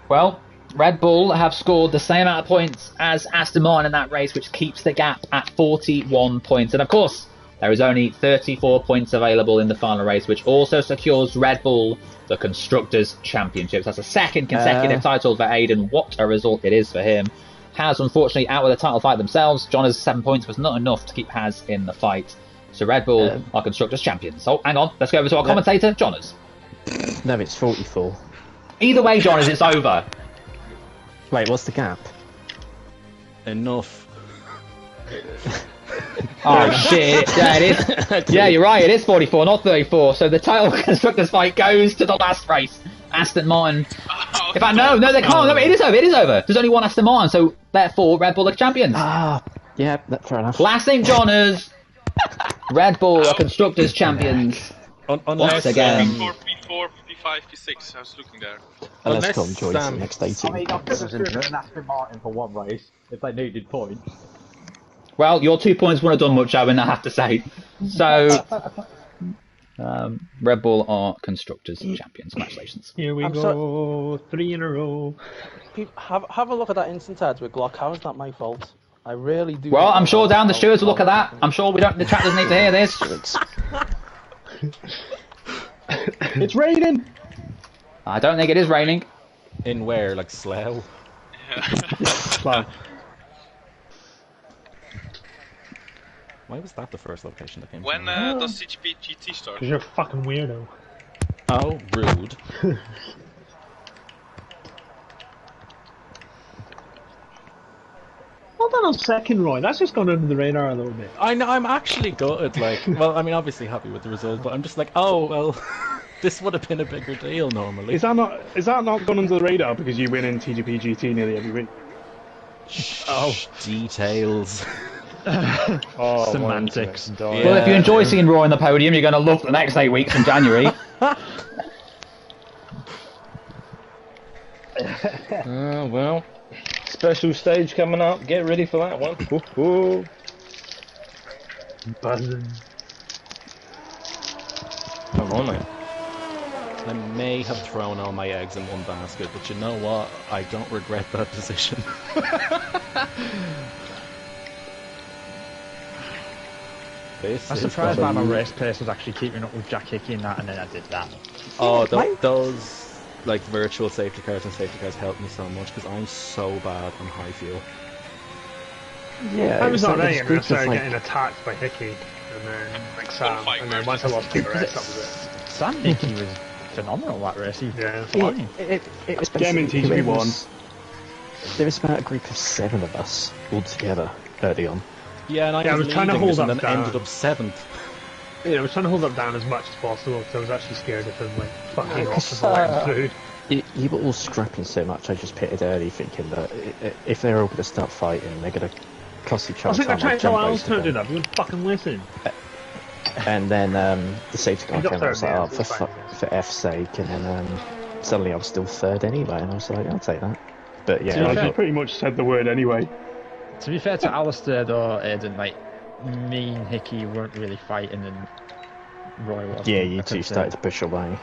Well, Red Bull have scored the same amount of points as Aston Martin in that race, which keeps the gap at 41 points. And of course, There is only 34 points available in the final race, which also secures Red Bull the Constructors' Championships. That's a second consecutive title for Aiden. What a result it is for him. Haz, unfortunately, out with the title fight themselves. John's 7 points was not enough to keep Haz in the fight. So Red Bull are Constructors' Champions. Oh, hang on. Let's go over to our commentator, Johners. No, it's 44. Either way, Johners, it's over. Wait, what's the gap? Enough. Oh shit! Yeah, it is. Yeah, you're right. It is 44, not 34. So the title constructors fight goes to the last race. Aston Martin. In fact, no, they can't. No, it is over. It is over. There's only one Aston Martin, so therefore Red Bull are champions. Yeah, that's fair enough. Last thing, Johners. Red Bull are constructors champions. Once again. P4, P5, P6. I was looking there. Unless Tom joins the next 18. I mean, I could have driven Aston Martin for one race if they needed points. Well, your 2 points wouldn't have done much, Owen, I have to say. So, Red Bull are constructors champions. Congratulations. Here we go, 3 in a row. Have a look at that instant ads with Glock. How is that my fault? I really do. Well, I'm sure down the stewards will look at that. I'm sure the chat doesn't need to hear this. It's raining! I don't think it is raining. In where? Like Slough? Slough. Why was that the first location that came When from? does CGP GT start? Because you're a fucking weirdo. Oh, rude. Well done on second, Roy. That's just gone under the radar a little bit. I know, I'm actually gutted, like, well, I mean, obviously happy with the result, but I'm just like, oh, well, this would have been a bigger deal normally. Is that not gone under the radar because you win in TGP GT nearly every week? Details. Oh, Semantics. Well, if you enjoy seeing Raw on the podium, you're going to love the next 8 weeks in January. Well, special stage coming up. Get ready for that one. Woo-hoo. Buzzing. Come on, mate. I may have thrown all my eggs in one basket, but you know what? I don't regret that decision. I'm surprised by my race pace was actually keeping up with Jack Hickey and that, and then I did that. Oh, those like virtual safety cars and safety cars helped me so much because I'm so bad on high fuel. Yeah, I was alright, and then I started started getting attacked by Hickey, and then like Sam, and then once I lost the rest, that was it. Sam Hickey was phenomenal that race. Yeah. It was Game in basically- TGP1. There was about a group of 7 of us all together early on. Yeah, and I was trying to hold and up then down. ended up 7th. Yeah, I was trying to hold up down as much as possible because I was actually scared of them like fucking off as I went through. You were all scrapping so much, I just pitted early thinking that if they're all going to start fighting, they're going to cost each I other was like, time. I tried to Al's turned it up, you wouldn't fucking listen. And then the safety car You got came out and was third, like, yeah, oh, it's fine. for F's sake, and then suddenly I was still 3rd anyway, and I was like, I'll take that. But Yeah, yeah, I just pretty much said the word anyway. To be fair to Alistair though, Aiden, like, me and Hickey weren't really fighting and Roy was. yeah, you two started to push away.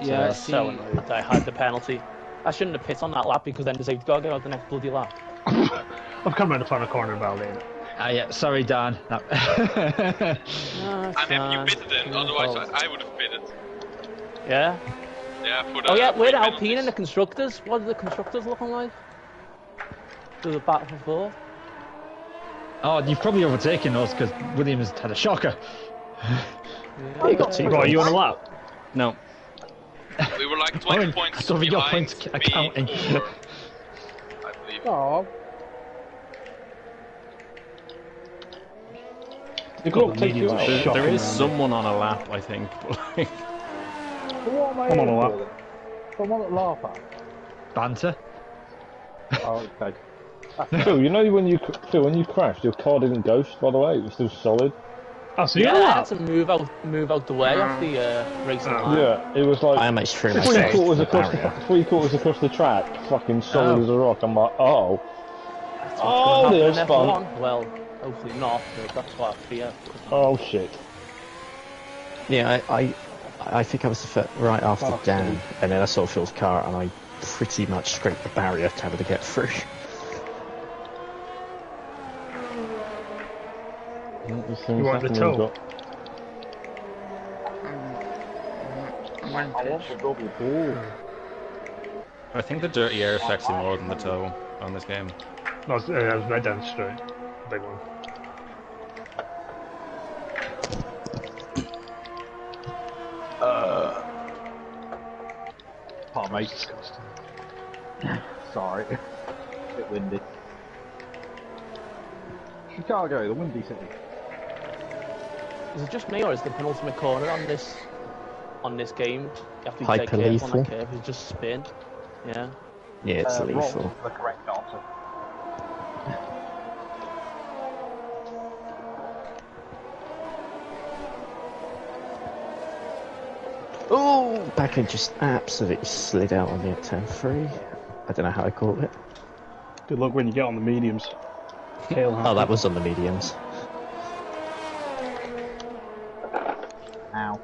Yeah, So- so annoyed I had the penalty. I shouldn't have pit on that lap because then the safety car got out the next bloody lap. I've come around the final corner about later. Yeah, sorry Dan. No. I mean, you pitted in, otherwise I would have pitted. Yeah? Yeah, for the. Oh yeah, we're the free Alpine penalties. and the constructors. What are the constructors looking like? There's a battle for 4. Oh, you've probably overtaken us because Williams had a shocker. You got 2 Roy, you on a lap? No. We were like 20 Owen, points I thought we got behind points accounting. P4, I believe. Oh. The clock take you out. There is someone on a lap, I think. But like, What am I I'm on a here lap. for then? Someone that laugh at? Banter. Oh, okay. Phil, you know when you crashed, your car didn't ghost, by the way, it was still solid. Oh, so Yeah, you're I on a had to move out the way off the racing line. Yeah, it was like I almost threw three myself quarters to the across barrier. across the track, fucking solid Oh. as a rock. I'm like, oh. That's what's Oh, gonna there's happen in fun. F1. Well, hopefully not, but that's what I fear. Oh shit. Yeah, I think I was right after Dan, and then I saw Phil's car, and I pretty much scraped the barrier to have to get through. You want the toe? I think the dirty air affects you more than the toe on this game. No, it was right down the street. Big one. Pardon me. Disgusting. Sorry. Bit windy. Chicago, the windy city. Is it just me, or is the penultimate corner on this game? You have to be Hyper careful on that lethal. curve. It's just spin. Yeah. Yeah, it's Wrong, lethal. the correct answer. Oh, Backer just absolutely slid out on me at 10-3. I don't know how I caught it. Good luck when you get on the mediums. Oh, that was on the mediums. Ow.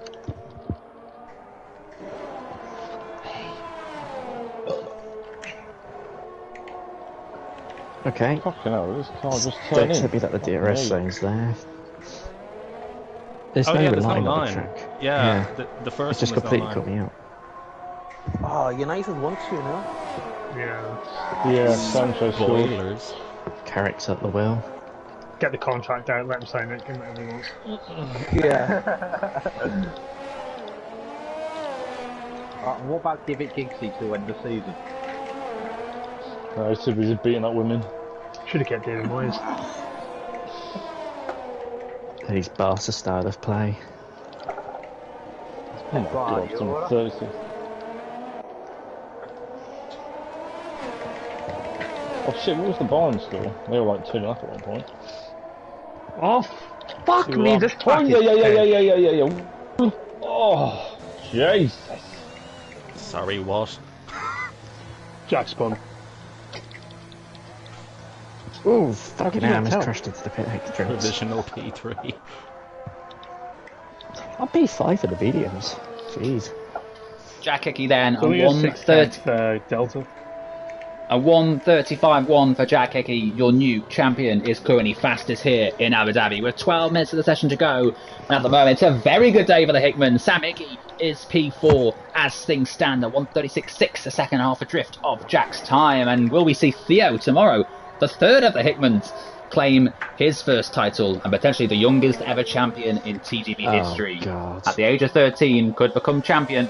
Okay. Fucking hell, this car just Don't turned in. tell me that the DRS zone's there. There's Oh no yeah, there's no line on the line. track. Yeah, the first It's just one was no completely line. cut me out. Oh, United won 2-0. Yeah. Yeah, Sanchez scored. Boilers. Carrick's at the wheel. Get the contract out, let him sign it, give him whatever he wants. Yeah. What about give it Giggsy to end the season? No, he's too busy beating up women. Should have kept David Moyes. And his Barca style of play. Oh my god, it's on 36. Oh shit, what was the Barnes score? They were like 2-0 at one point. Oh, fuck me, this Oh track yeah. Oh, Jesus. Sorry, what? Jack spun. Ooh, fucking you not hell, I tell? crashed into the pit entrance. Provisional P3. I'll be 5 for the mediums. Jeez. Jack Hickey then, So we a got 6 Delta. A 1:35.1 for Jack Hickey, your new champion, is currently fastest here in Abu Dhabi with 12 minutes of the session to go. And at the moment, it's a very good day for the Hickman. Sam Hickey is P4 as things stand at 1:36.6, a second half adrift of Jack's time. And will we see Theo tomorrow, the third of the Hickmans, claim his first title and potentially the youngest ever champion in TGB history? God. At the age of 13, could become champion.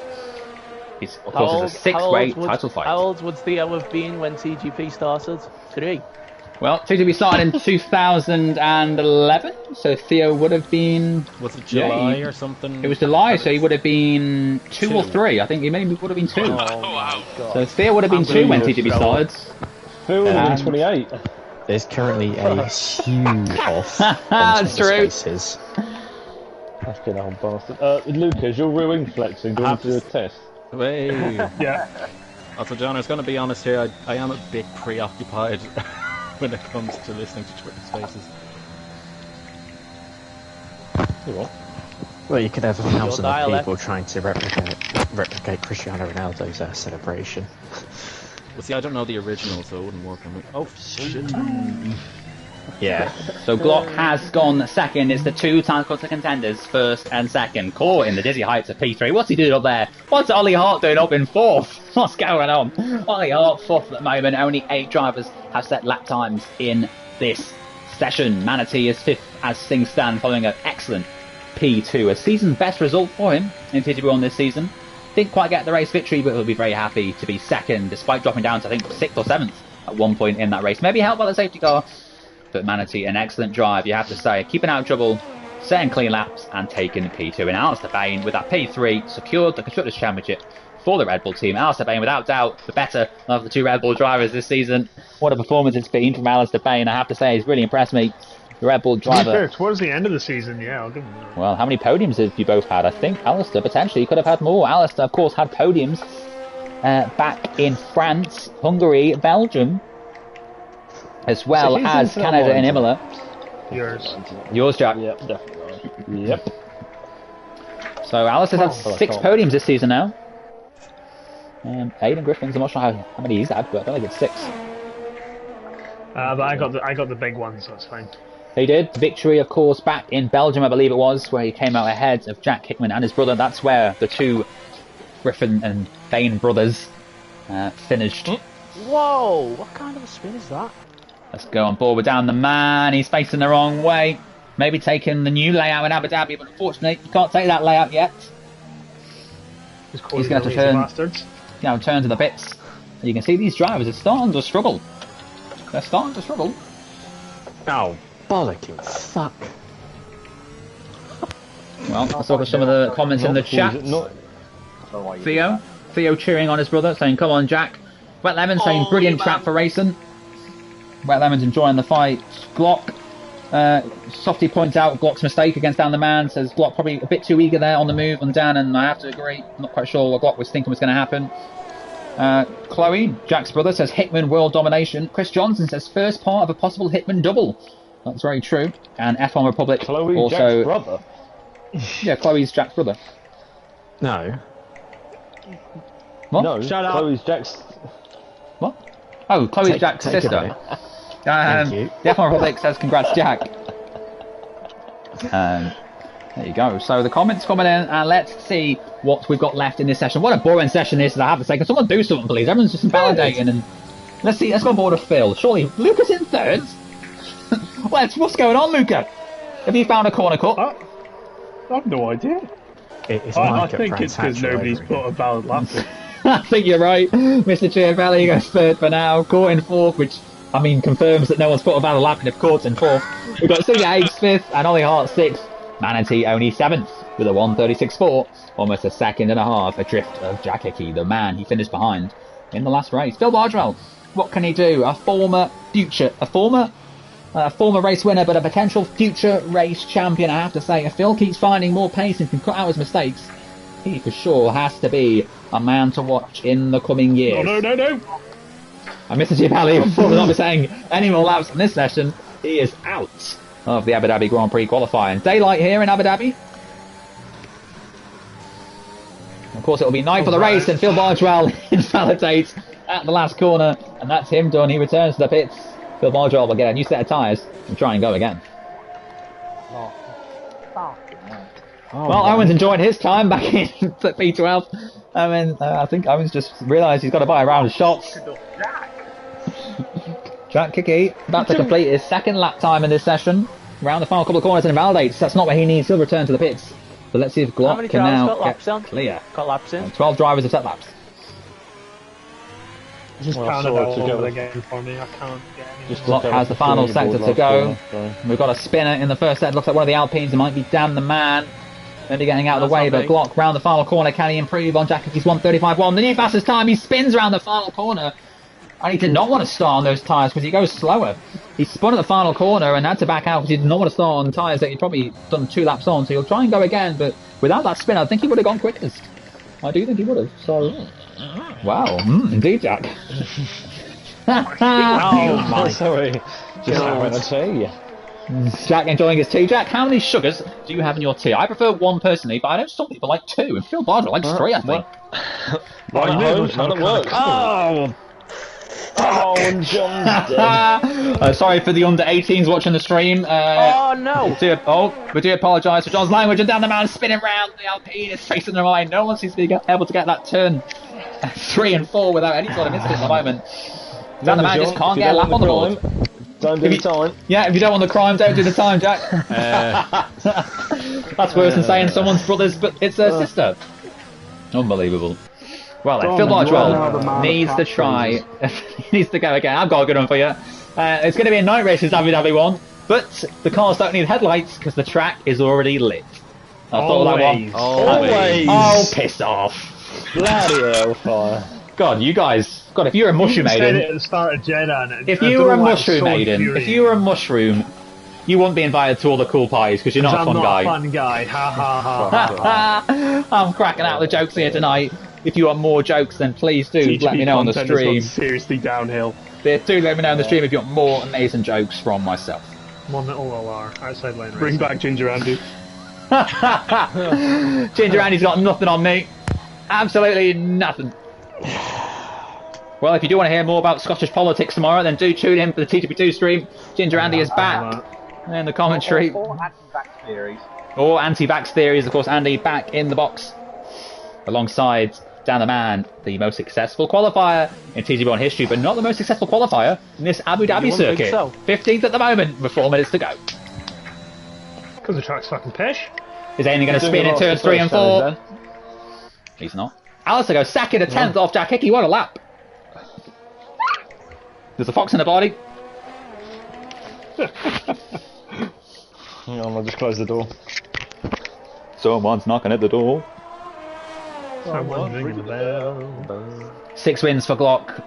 He's, of course, it's a six-way title fight. How old would Theo have been when TGP started? 3. Well, TGB started in 2011, so Theo would have been... Was it July he- or something? It was July, so he would have been 2 or 3. I think he maybe would have been 2. Oh, wow. So Theo would have been 2 when TGB started. Phil would have been 28. There's currently a huge off. That's true. Spaces. Fucking old bastard. Lucas, you're real ink flexing. Do you want to do a test? Way. Yeah. Also, John, I was going to be honest here. I am a bit preoccupied when it comes to listening to Twitter Spaces. You what? Well, you could have 1,000 dialect. people trying to replicate Cristiano Ronaldo's celebration. Well, see, I don't know the original, so it wouldn't work on me. Oh, shit. Yeah. So Glock has gone second. It's the 2 times contenders, first and second. Caught in the dizzy heights of P3. What's he doing up there? What's Ollie Hart doing up in 4th? What's going on? Ollie Hart 4th at the moment. Only 8 drivers have set lap times in this session. Manatee is 5th as things stand, following an excellent P2. A season best result for him in TGB1 this season. Didn't quite get the race victory, but he'll be very happy to be second, despite dropping down to, I think, 6th or 7th at one point in that race. Maybe helped by the safety car. But Manatee, an excellent drive, you have to say. Keeping out of trouble, setting clean laps, and taking P2. And Alistair Bain, with that P3, secured the Constructors' Championship for the Red Bull team. Alistair Bain, without doubt, the better of the 2 Red Bull drivers this season. What a performance it's been from Alistair Bain. I have to say, he's really impressed me. The Red Bull driver. Towards the end of the season, yeah, I'll give him that. Well, how many podiums have you both had? I think Alistair potentially could have had more. Alistair, of course, had podiums back in France, Hungary, Belgium, as well he's as into Canada that and one. Yours. Yours, Jack. Yep, definitely. Yep. So Alistair's had Oh, 6 cool. podiums this season now. Aidan Griffin's, I'm not sure how many he's had, but I don't think it's 6. But I got the big ones, so that's fine. He did. Victory, of course, back in Belgium, I believe it was, where he came out ahead of Jack Hickman and his brother. That's where the 2 Griffin and Bain brothers finished. Whoa! What kind of a spin is that? Let's go on board with down the man. He's facing the wrong way. Maybe taking the new layout in Abu Dhabi, but unfortunately, you can't take that layout yet. He's going to have to turn to the pits. You can see these drivers are starting to struggle. They're starting to struggle. Oh, bollocking fuck. Well, let's look at some of the comments in the chat. Theo cheering on his brother, saying, "Come on, Jack." Wet Lemon saying, "Brilliant trap for racing." Wet Lemon's enjoying the fight. Glock. Softy points out Glock's mistake against Dan the Man. Says Glock probably a bit too eager there on the move on Dan, and I have to agree. I'm not quite sure what Glock was thinking was going to happen. Chloe, Jack's brother, says Hickman world domination. Chris Johnson says first part of a possible Hickman double. That's very true. And F1 Republic Chloe, also. Jack's brother. Yeah, Chloe's Jack's brother. No. What? No, Shut up. Chloe's Jack's. What? Oh, Chloe's Jack's take it sister. away. Thank you. The F1 Republic says congrats, Jack. There you go. So the comments coming in, and let's see what we've got left in this session. What a boring session this is, I have to say. Can someone do something, please? Everyone's just validating, and let's see. Let's go on board with Phil. Surely Luca's in third. What's going on, Luca? Have you found a corner cut? I have no idea. I think it's because nobody's put a valid lap in. I think you're right. Mr. Chiavelli goes third for now. Court in fourth, which, I mean, confirms that no one's put a valid lap in if Court's in fourth. We've got Senior Ace fifth and Ollie Hart sixth. Manatee only seventh with a 1:36.4. Almost a second and a half adrift of Jack Hickey, the man he finished behind in the last race. Phil Bardwell, what can he do? A former race winner, but a potential future race champion, I have to say. If Phil keeps finding more pace and can cut out his mistakes, he for sure has to be a man to watch in the coming years. No. And Mr. Chiavelli will not be saying any more laps in this session. He is out of the Abu Dhabi Grand Prix qualifying. Daylight here in Abu Dhabi. Of course, it will be night for the race, and Phil Bardwell invalidates at the last corner, and that's him done. He returns to the pits. Phil Bardwell will get a new set of tyres and try and go again. Well, Owen's enjoying his time back in P12. I think Owen's just realised he's got to buy a round of shots. Jack Hickey about to complete his second lap time in this session. Round the final couple of corners and invalidates. That's not what he needs. He'll return to the pits. But let's see if Glock can now get clear. Got laps in. 12 drivers have set laps. Just pound it all over again for me. I can't get any. Glock has the final sector to go. We've got a spinner in the first set. Looks like one of the Alpines. It might be Dan the Man. Maybe getting out of the way, but Glock round the final corner. Can he improve on Jack Hickey's 1:35.1? The new fastest time. He spins around the final corner. And he did not want to start on those tyres because he goes slower. He spun at the final corner and had to back out because he did not want to start on tyres that he'd probably done 2 laps on. So he'll try and go again, but without that spin, I think he would have gone quickest. I do think he would have. So, wow, indeed, Jack. Oh my! Sorry, just having a tea. Jack enjoying his tea. Jack, how many sugars do you have in your tea? I prefer 1 personally, but I know some people like 2, and Phil Bardwell likes 3, I think. One at home, none at work. Oh, and John's dead. Sorry for the under-18s watching the stream. Oh no! We do apologise for John's language. And down the man spinning round. The Alpine is facing them away. No one seems to be able to get that turn 3 and 4 without any sort of incident at the moment. Down the man just can't get a lap on the board. Don't do the time. Yeah, if you don't want the crime, don't do the time, Jack. That's worse than saying someone's brother's, but it's their sister. Unbelievable. Well then, Phil Bardwell needs to try. He needs to go again. I've got a good one for you. It's going to be a night race in Abu Dhabi 1, but the cars don't need headlights because the track is already lit. I thought of that one. Always. Oh, piss off. Bloody hellfire. God, you guys. God, if you're a mushroom maiden. At the start of Jeddah, if you were a mushroom maiden, if you were a mushroom, you wouldn't be invited to all the cool parties because you're not a fun guy. I'm not a fun guy. Ha ha ha. I'm cracking out the jokes here tonight. If you want more jokes, then please do let me know on the stream. Seriously downhill. Do let me know on the stream if you want more amazing jokes from myself. One little OR outside lane. Bring back Ginger Andy. Ginger Andy's got nothing on me. Absolutely nothing. Well, if you do want to hear more about Scottish politics tomorrow, then do tune in for the TTP2 stream. Ginger Andy is back in the commentary. Or anti-vax theories. Or anti-vax theories, of course. Andy back in the box alongside Dan the Man, the most successful qualifier in TGB1 history, but not the most successful qualifier in this Abu Dhabi circuit. So? 15th at the moment, with 4 minutes to go. Because the track's fucking pish. Is Aiden going to spin in turns 3 and 4? He's not. Alistair goes second to 10th off Jack Hickey. What a lap. There's a fox in the body. Hang on, I'll just close the door. Someone's knocking at the door. Someone's ringing the bell. 6 wins for Glock.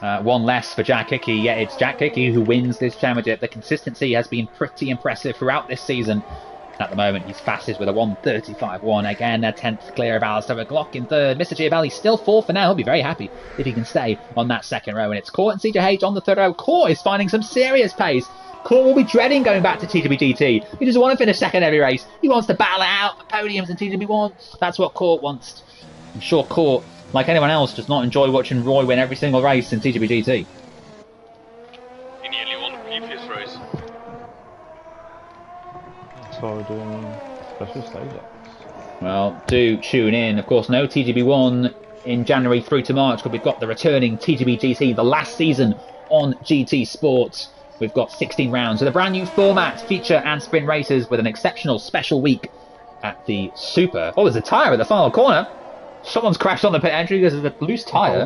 1 less for Jack Hickey. Yet it's Jack Hickey who wins this championship. The consistency has been pretty impressive throughout this season. At the moment, he's fastest with a 1:35.1. Again, a 10th clear of Alistair with Glock in 3rd. Mr. Giabelli still 4th for now. He'll be very happy if he can stay on that 2nd row. And it's Court and CJH on the 3rd row. Court is finding some serious pace. Court will be dreading going back to TGB-GT. He doesn't want to finish second every race. He wants to battle out the podiums in TGB1. That's what Court wants. I'm sure Court, like anyone else, does not enjoy watching Roy win every single race in TGB-GT. He nearly won the previous race. That's why we're doing special stages. Well, do tune in. Of course, no TGB1 in January through to March, because we've got the returning TGB-GT, the last season on GT Sports. We've got 16 rounds with a brand new format, feature and sprint races with an exceptional special week at the Super. Oh, there's a tyre at the final corner. Someone's crashed on the pit entry because of a loose tyre.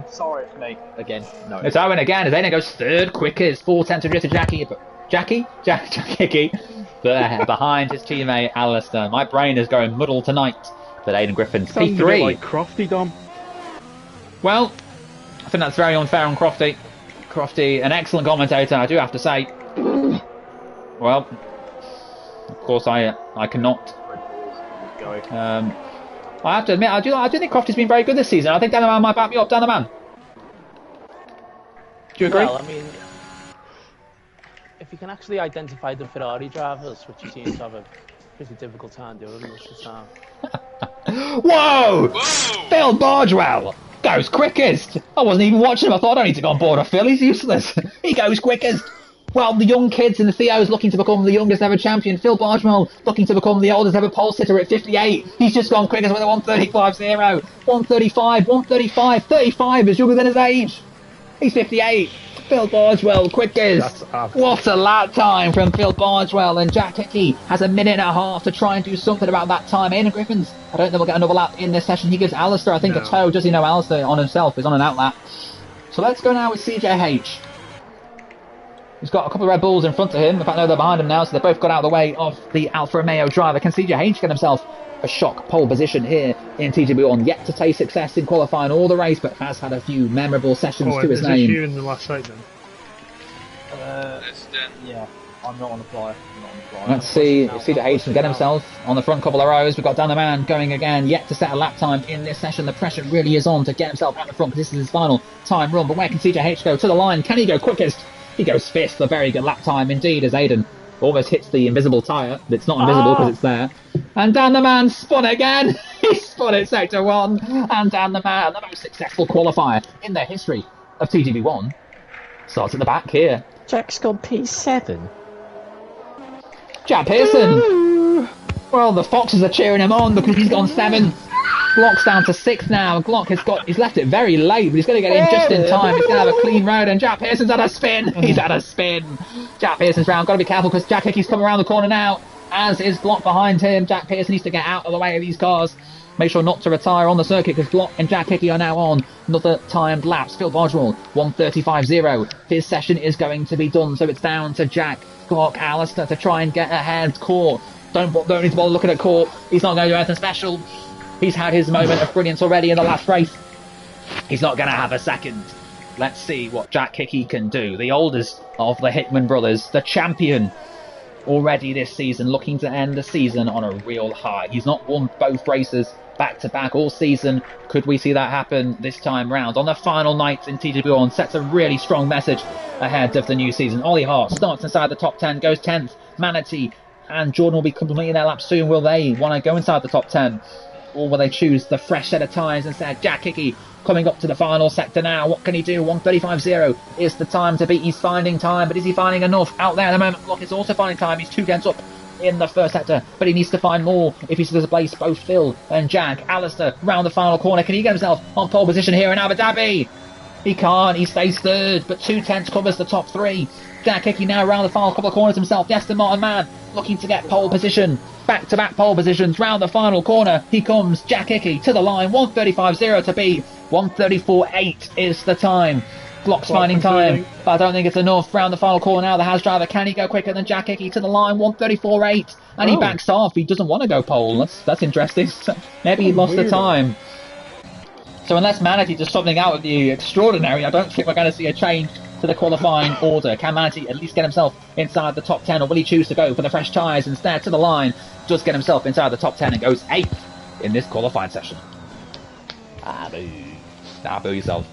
Sorry for me. Again, no. It's Owen again. As Aiden goes 3rd quickest. 4 tenths to Jackie. Jack Hickey. Behind his teammate Alistair. My brain is going muddled tonight. But Aiden Griffin's P3. A bit like Crofty, Dom. Well, I think that's very unfair on Crofty. Crofty, an excellent commentator, I do have to say. Well, of course, I cannot. I have to admit, I do think Crofty's been very good this season. I think Dan the Man might back me up. Dan the Man, do you agree? Well, I mean, if you can actually identify the Ferrari drivers, which he seems to have a pretty difficult time doing most of the time. Whoa! Phil Bardwell goes quickest. I wasn't even watching him. I thought I need to go on board. Phil, he's useless. He goes quickest. Well, the young kids in the Theos looking to become the youngest ever champion. Phil Bardwell looking to become the oldest ever pole sitter at 58. He's just gone quickest with a 1:35.0. 1:35, 1:35, 35 is younger than his age. He's 58. Phil Bardwell quickest. What a lap time from Phil Bardwell, and Jack Hickey has a minute and a half to try and do something about that time. Aiden Griffins, I don't think we'll get another lap in this session. He gives Alistair, I think, a toe. Does he know Alistair on himself is on an out lap? So let's go now with CJH. He's got a couple of Red Bulls in front of him. In fact, no, they're behind him now, so they both got out of the way of the Alfa Romeo driver. Can CJH get himself a shock pole position here in TGB1? Yet to taste success in qualifying all the race, but has had a few memorable sessions to his name. Is you in the last race then? Yeah, I'm not on the flyer. Let's see if CJH can get himself on the front couple of rows. We've got Dan the Man going again, yet to set a lap time in this session. The pressure really is on to get himself at the front, because this is his final time run. But where can CJH go? To the line. Can he go quickest? He goes 5th, a very good lap time indeed, as Aiden almost hits the invisible tyre. It's not invisible because it's there. And Dan the Man spun again. He spun it sector 1. And Dan the Man, the most successful qualifier in the history of TGB1, starts at the back here. Jack's gone P7. Jack Pearson. Well, the Foxes are cheering him on because he's gone 7. Glock's down to 6th now. Glock he's left it very late, but he's going to get in just in time. He's going to have a clean road, and Jack Pearson's had a spin. He's had a spin. Jack Pearson's round. Got to be careful because Jack Hickey's coming around the corner now, as is Glock behind him. Jack Pearson needs to get out of the way of these cars. Make sure not to retire on the circuit, because Glock and Jack Hickey are now on another timed laps. Phil Bardwell, 1:35.0. His session is going to be done, so it's down to Jack, Glock, Alistair to try and get ahead. Court, don't need to bother looking at Court. He's not going to do anything special. He's had his moment of brilliance already in the last race. He's not going to have a second. Let's see what Jack Hickey can do. The oldest of the Hickman brothers, the champion already this season, looking to end the season on a real high. He's not won both races back-to-back all season. Could we see that happen this time round? On the final night in TGB1, sets a really strong message ahead of the new season. Ollie Hart starts inside the top 10, goes 10th. Manatee and Jordan will be completing their lap soon. Will they want to go inside the top 10? Or will they choose the fresh set of tyres instead? Jack Hickey coming up to the final sector now. What can he do? 1:35.0 is the time to beat. He's finding time, but is he finding enough? Out there at the moment, Glock is also finding time. He's 2 tenths up in the first sector, but he needs to find more if he's to place both Phil and Jack. Alistair round the final corner. Can he get himself on pole position here in Abu Dhabi? He can't. He stays third, but 2/10 covers the top three. Jack Hickey now around the final couple of corners himself. The Aston Martin man looking to get pole position. Back-to-back pole positions round the final corner. He comes, Jack Hickey to the line. 1:35.0 to beat. 1:34.8 is the time. Glock's finding time, but I don't think it's enough. Round the final corner now, the Haas driver. Can he go quicker than Jack Hickey to the line? 1:34.8, and he backs off. He doesn't want to go pole. That's interesting. Maybe he lost the time. So unless Manatee does something out of the extraordinary, I don't think we're going to see a change to the qualifying order. Can Manatee at least get himself inside the top 10, or will he choose to go for the fresh tyres instead? To the line, does get himself inside the top 10 and goes 8th in this qualifying session. Boo yourself.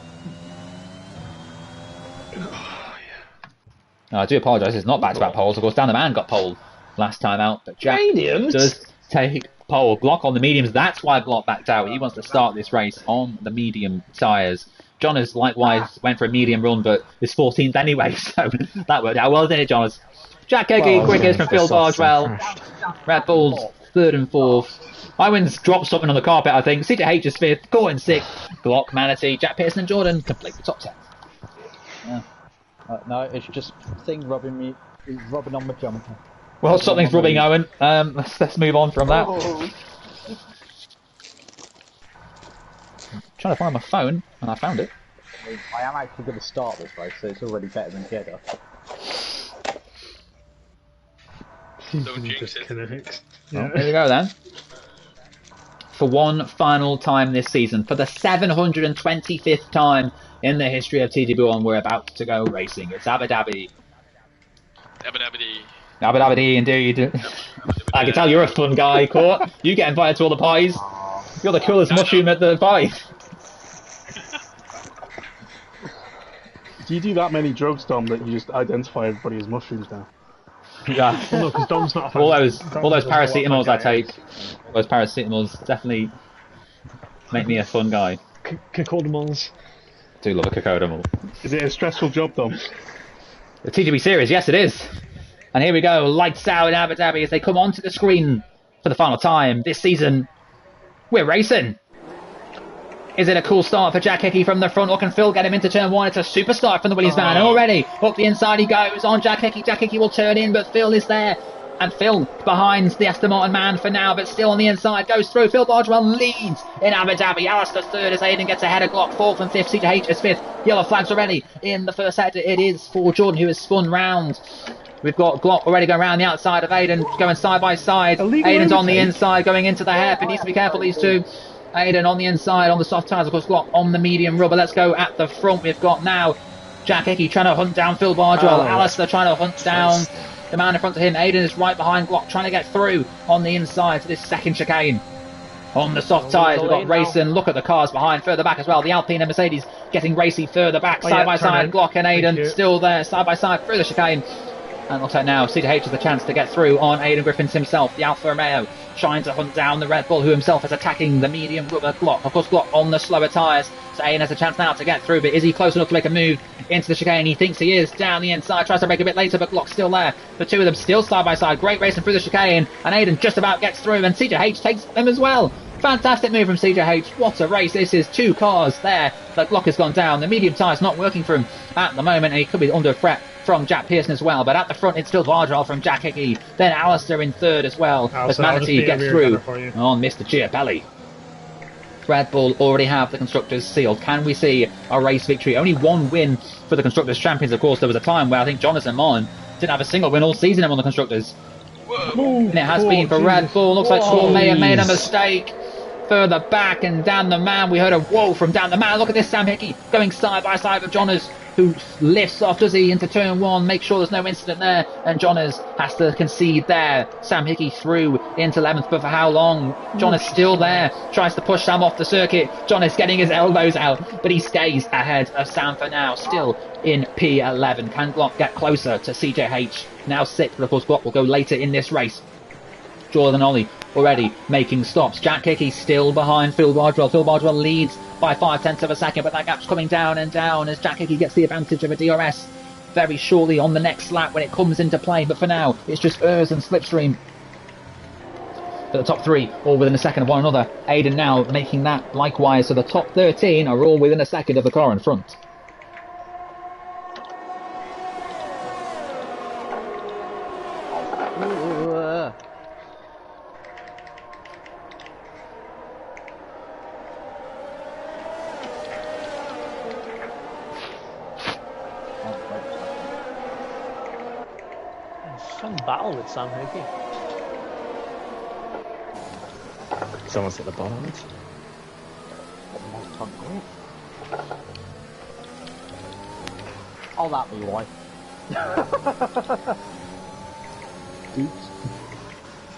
I do apologise, it's not back-to-back poles. Of course, Dan the Man got pole last time out, but Jack does take pole. Glock on the mediums, that's why Glock backed out. He wants to start this race on the medium tyres. Jonas likewise went for a medium run, but is 14th anyway, so that worked out well, didn't it, Jonas? Jack Hickey, quickest from Phil Bargewell. Red Bulls, 3rd and 4th. Iwin's dropped something on the carpet, I think. CJH is 5th, Gordon 6th. Glock, Manatee, Jack Pearson and Jordan complete the top 10. Yeah. No, it's just thing rubbing on my jumper. Well, something's rubbing Owen. Let's move on from that. Trying to find my phone, and I found it. I am actually going to start this race, so it's already better than Jeddah. Don't jinx it. Well, here we go then. For one final time this season, for the 725th time in the history of TGB1, we're about to go racing. It's Abu Dhabi. Abu Dhabi. Abu Dhabi, indeed. I can tell you're a fun guy, Court. You get invited to all the pies. You're the coolest mushroom at the pie. Do you do that many drugs, Dom, that you just identify everybody as mushrooms now? Yeah. Well, no, 'cause Dom's not a fan. all those paracetamols I take. All those paracetamols definitely make me a fun guy. Cacodamals. Do love a cacodamol. Is it a stressful job, Dom? The TGB series, yes it is. And here we go, lights out in Abu Dhabi as they come onto the screen for the final time this season. We're racing. Is it a cool start for Jack Hickey from the front, or can Phil get him into turn 1? It's a super start from the Williams van. Already up the inside he goes on Jack Hickey. Jack Hickey will turn in, but Phil is there. And Phil behind the Aston Martin man for now, but still on the inside, goes through. Phil Bargewell leads in Abu Dhabi. Alistair 3rd as Aiden gets ahead of Glock. 4th and 5th, CJH is 5th. Yellow flags already in the first sector. It is for Jordan, who has spun round. We've got Glock already going around the outside of Aiden, going side by side. Aiden's on the inside, going into the hairpin. Needs to be careful, these two. Aiden on the inside, on the soft tyres, of course, Glock on the medium rubber. Let's go at the front. We've got now Jack Hickey trying to hunt down Phil Bargewell. Alistair trying to hunt down the man in front of him. Aiden is right behind Glock, trying to get through on the inside to this second chicane. On the soft tyres, we've got Racing. Look at the cars behind, further back as well. The Alpine and Mercedes getting racy further back, side by side. Glock and Aiden still there, side by side through the chicane. And looks like now CJH has the chance to get through on Aidan Griffiths himself. The Alfa Romeo trying to hunt down the Red Bull, who himself is attacking the medium rubber Glock. Of course, Glock on the slower tyres. So Aidan has a chance now to get through, but is he close enough to make a move into the chicane? He thinks he is. Down the inside, tries to break a bit later, but Glock's still there. The two of them still side by side. Great racing through the chicane, and Aidan just about gets through, and CJH takes them as well. Fantastic move from CJH. What a race this is. Two cars there, but Glock has gone down. The medium tyre's not working for him at the moment, and he could be under threat from Jack Pearson as well, but at the front it's still Bargewell from Jack Hickey, then Alistair in 3rd as well, as Manatee gets through on Mr. Chiapelli. Red Bull already have the Constructors sealed. Can we see a race victory? Only one win for the Constructors champions. Of course, there was a time where I think Jonathan Martin didn't have a single win all season on the Constructors. And it has been for Red Bull. Looks like Sean Mayer made a mistake. Further back, and Dan the Man, we heard a whoa from Dan the Man. Look at this, Sam Hickey going side by side with Jonas, who lifts off, does he, into turn 1, make sure there's no incident there, and Jonas has to concede there. Sam Hickey through into 11th, but for how long? Jonas still there, tries to push Sam off the circuit. Jonas getting his elbows out, but he stays ahead of Sam for now, still in P11. Can Glock get closer to CJH? Now 6th, but of course Glock will go later in this race. Jordan Ollie already making stops. Jack Hickey still behind Phil Bargewell. Phil Bargewell leads by 0.5 of a second, but that gap's coming down and down as Jack Hickey gets the advantage of a DRS very shortly on the next lap when it comes into play. But for now, it's just Urs and Slipstream But the top 3 all within a second of one another. Aiden now making that likewise. So the top 13 are all within a second of the car in front. Some battle with Sam Hickey. Someone's at the bottom. Oh, that be why. Oops.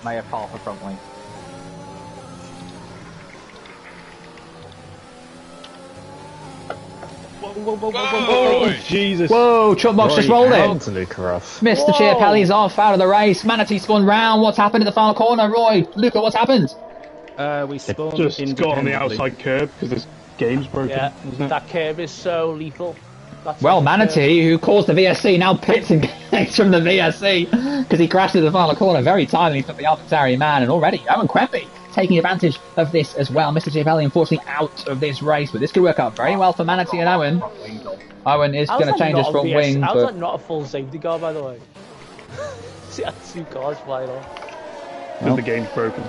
May have half a front wing. Oh, Jesus. Whoa, Chuckbox just rolled it. Mr. Chiapelli's off out of the race. Manatee spun round. What's happened in the final corner, Roy? Luca, what's happened? We spun just got on the independently. outside curb because this game's broken. Yeah, isn't it? that curve is so lethal. That's Well, such a Manatee, who caused the VSC, now pits and gets from the VSC because he crashed into the final corner very timely, took the AlphaTauri man, and already Owen Quemby taking advantage of this as well. Mr. Chiapelli, unfortunately, out of this race, but this could work out very well for Manatee and Owen. Owen is going to change his front wing. How's But that not a full safety car, by the way? See, had 2 cars flying off. Because the game's broken.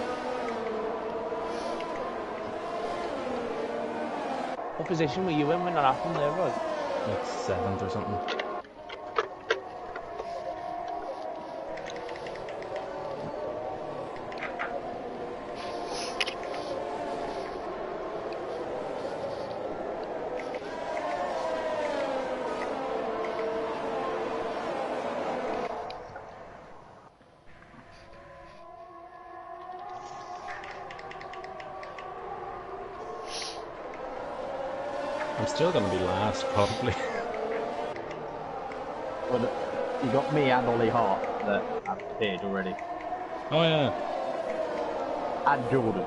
What position were you in when that happened there, Roy? Like 7th or something. I'm still going to be last, probably. Well, you got me and Ollie Hart that have appeared already. Oh, yeah. And Jordan.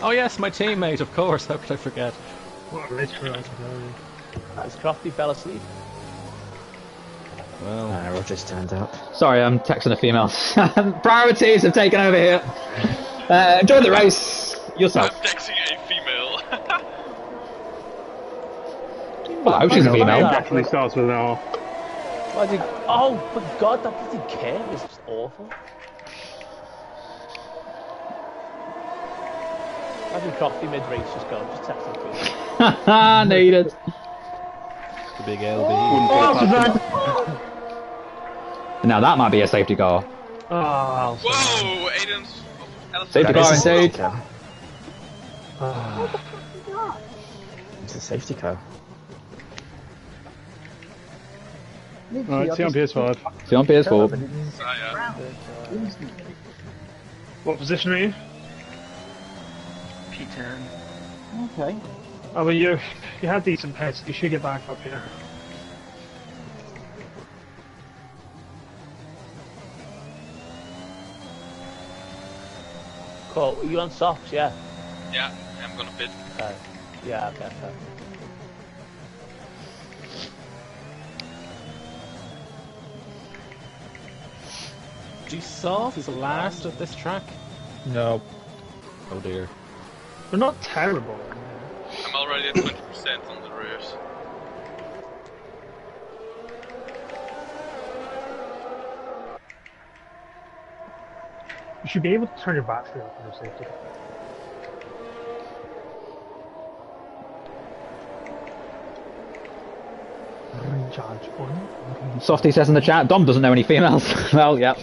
Oh, yes, my teammate, of course. How could I forget? What a race for us. As Crofty fell asleep. Well, Roger's turned up. sorry, I'm texting the females. Priorities have taken over here. Enjoy the race yourself. I'm texting a female. Hello, she's a female. Definitely starts with an R. Why did... Oh, my God, that bloody curve is just awful. Imagine Crofty mid-race just going, just text him, please. Haha, needed. the big LB. Now that might be a safety car. Oh, Whoa, Aiden's... Safety car indeed. It's a safety car. Alright, see on PS5. See on PS4. Oh, yeah. What position are you? P10. Okay. I mean, you have decent pets. You should get back up here. Cool, are you on softs, yeah? Yeah, I'm gonna pit. Okay. Yeah, okay, okay. Do softs last at this track? No. Oh dear. They're not terrible. I'm already at 20% on the rears. you should be able to turn your battery off in your safety car. Recharge on. Softy says in the chat, Dom doesn't know any females. Well, yeah.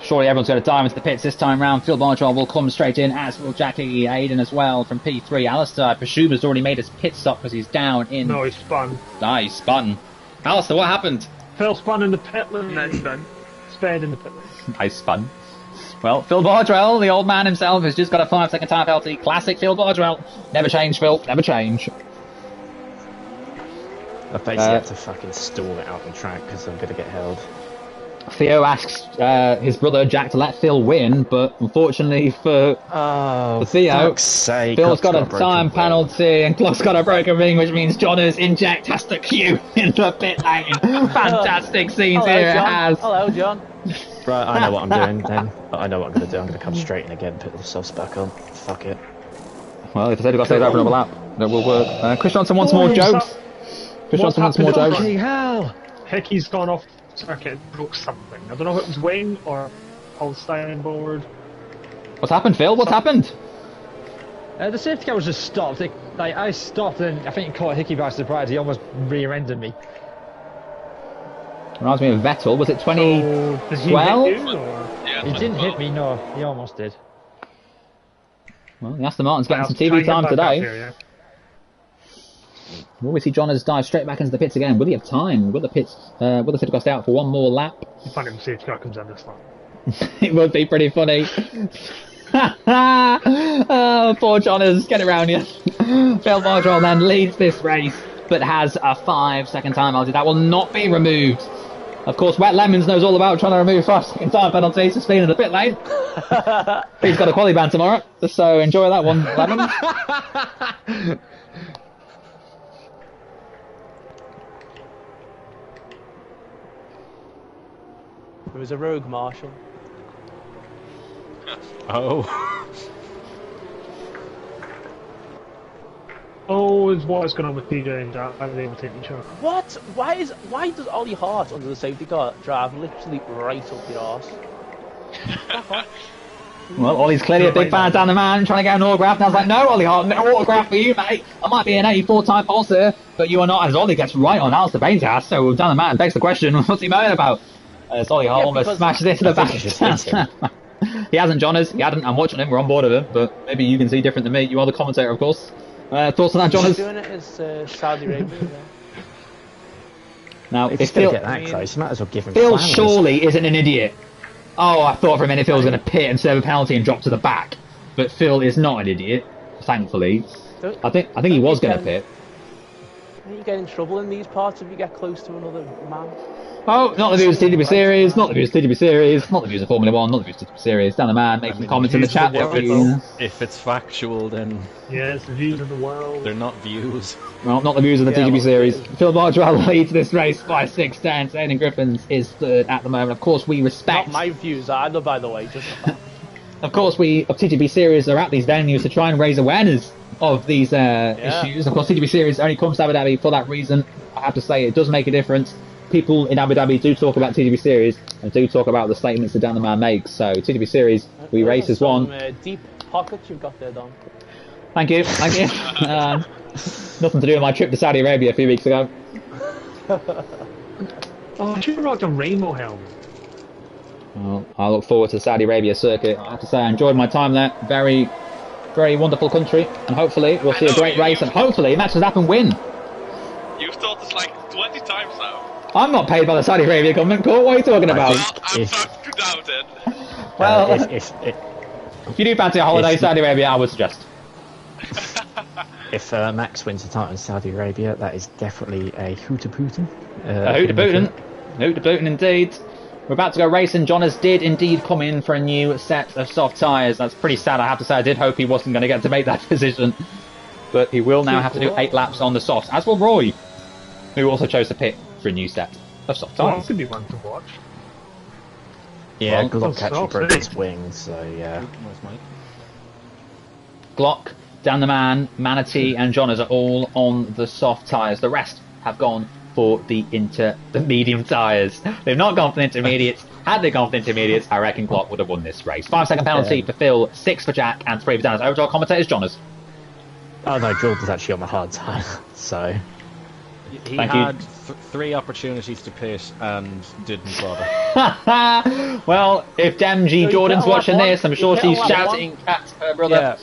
Surely everyone's going to dive into the pits this time round. Phil Barger will come straight in, as will Jackie Aiden as well from P3. Alistair, I presume, has already made his pit stop because he's down in... No, he spun. Ah, he spun. Alistair, what happened? Phil spun in the pit lane. No, spun. Spared in the pit lane. I spun. Well, Phil Bardwell, the old man himself, has just got a 5-second time penalty. Classic Phil Bardwell. Never change, Phil. Never change. I basically had to fucking stall it out the track because I'm going to get held. Theo asks his brother Jack to let Phil win, but unfortunately for Theo, Phil's got a time penalty and Glock's got a broken ring, which means Johners inject has to queue in the pit lane. Fantastic scenes here it has. Hello, John. Right, I know what I'm doing then. I know what I'm going to do. I'm going to come straight in again, put the softs back on. Fuck it. Well, if I said we've got to stay over another lap, that will work. Chris Johnson wants more jokes. Chris Johnson wants more jokes. Hell! Hickey's gone off circuit, broke something. I don't know if it was wing or Holstein board. What's happened, Phil? What's happened? The safety car was just stopped. I stopped and I think it caught Hickey by surprise. He almost rear-ended me. Reminds me of Vettel. Was it 2012? He didn't hit me, no. He almost did. Well, the Aston Martin's getting some TV time today. Will we see Johners dive straight back into the pits again? Will he have time? Will the pits? Will the safety car stay out for one more lap? Funny if the safety car comes in this lap. It would be pretty funny. Oh, poor Johners, get around you. Phil Marshall then leads this race, but has a 5-second time penalty. That will not be removed. Of course, Wet Lemons knows all about trying to remove 5-second time penalties for speeding in the pit lane. He's got a quali ban tomorrow, so enjoy that one, Lemons. There was a rogue marshal. Oh. Oh, is what is going on with PJ and Jack? I haven't been able to take each other. What? Why does Ollie Hart under the safety car drive literally right up your arse? Well, Ollie's clearly a big fan down the man, trying to get an autograph, and I was like, no, Ollie Hart, no autograph for you, mate. I might be an 84-time pulser, but you are not, as Ollie gets right on Alistair Bain's ass, so down the man begs the question, what's he moaning about? As Ollie Hart almost smashes into the back. He hasn't, Johners, he hadn't, I'm watching him, we're on board with him, but maybe you can see different than me, you are the commentator, of course. Thoughts on that, Johners? He's doing it as Saudi Arabia. Now, if Phil get that close, you might as well give him Phil flowers. surely isn't an idiot. Oh, I thought for a minute Phil was going to pit and serve a penalty and drop to the back, but Phil is not an idiot, thankfully. I think he was going to pit. Don't you get in trouble in these parts if you get close to another man? Oh, not the views of TGB Series, not the views of TGB Series, not the views of Formula 1, not the views of TGB Series. Down the man, make some comments in the chat. If it's factual, then... Yeah, it's the views of the world. They're not views. Well, not the views of the TGB Series. Phil Bargewell leads this race by 6 tenths. Aidan Griffins is third at the moment. Of course, we respect... Not my views either, by the way, just the fact. Of course, we of TGB Series are at these venues to try and raise awareness of these issues. Of course, TGB Series only comes to Abu Dhabi for that reason. I have to say, it does make a difference. People in Abu Dhabi do talk about TGB Series and do talk about the statements that Dan the Man makes. So, TGB Series, we race as one. Deep pockets you've got there, Don. Thank you, thank you. Nothing to do with my trip to Saudi Arabia a few weeks ago. Oh, I should have rocked a rainbow helmet. Well, I look forward to the Saudi Arabia circuit. I have to say, I enjoyed my time there. Very, very wonderful country. And hopefully, we'll see a great race. And hopefully, Max Verstappen win. You've told us like 20 times now. I'm not paid by the Saudi Arabia government, Court. What are you talking about? I'm starting to doubt it. Well, if you do fancy a holiday, Saudi Arabia, I would suggest. If Max wins the title in Saudi Arabia, that is definitely a hooter-pootin. A hooter-pootin. Hooter-pootin indeed. We're about to go racing. Jonas did indeed come in for a new set of soft tyres. That's pretty sad, I have to say. I did hope he wasn't going to get to make that decision. But he will now have to do 8 laps on the softs, as will Roy, who also chose to pit for a new set of soft tyres. Well, that could be one to watch. Yeah, Well, Glock actually broke his wings, so yeah. Glock, Dan the Man, Manatee and Jonas are all on the soft tyres. The rest have gone for the medium tyres. They've not gone for the intermediates. Had they gone for the intermediates, I reckon Glock would have won this race. 5-second penalty for Phil, 6 for Jack, and 3 for Dan. Over to our commentators, Jonas. Oh no, Jordan's actually on the hard tyre, so... He had 3 opportunities to pit and didn't bother. Well, if Demji Jordan's watching this, I'm sure she's shouting at her brother. Yeah.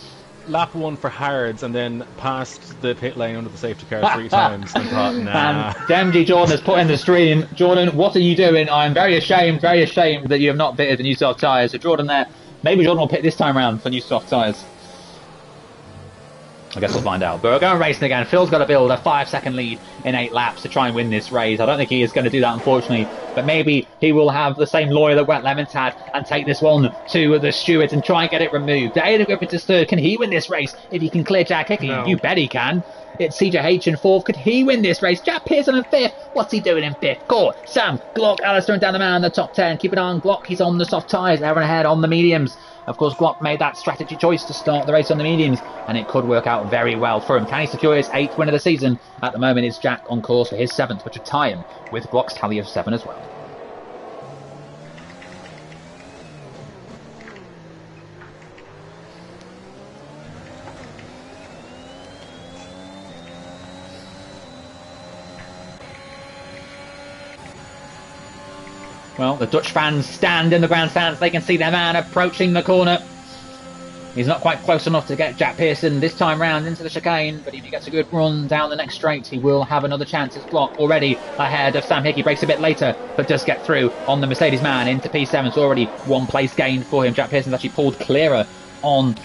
Lap 1 for hards and then passed the pit lane under the safety car 3 times and thought, nah. And Demji Jordan has put in the stream, Jordan, what are you doing? I'm very ashamed that you have not pitted the new soft tyres. So Jordan there, maybe Jordan will pit this time round for new soft tyres. I guess we'll find out. But we're going racing again. Phil's got to build a 5-second lead in 8 laps to try and win this race. I don't think he is going to do that, unfortunately. But maybe he will have the same lawyer that Wet Lemons had and take this one to the stewards and try and get it removed. Aidan Griffiths is third. Can he win this race if he can clear Jack Hickey? No. You bet he can. It's CJH in 4th. Could he win this race? Jack Pearson in 5th. What's he doing in 5th? Court, Sam, Glock, Alistair and down the man in the top 10. Keep it on Glock. He's on the soft tyres. Aaron ahead on the mediums. Of course, Glock made that strategy choice to start the race on the mediums, and it could work out very well for him. Can he secure his 8th win of the season? At the moment, it's Jack on course for his 7th, which would tie him with Glock's tally of 7 as well. Well, the Dutch fans stand in the grandstands. They can see their man approaching the corner. He's not quite close enough to get Jack Pearson this time round into the chicane, but if he gets a good run down the next straight, he will have another chance. It's Glock already ahead of Sam Hickey. Breaks a bit later, but does get through on the Mercedes man into P7. It's already 1 place gain for him. Jack Pearson's actually pulled clearer on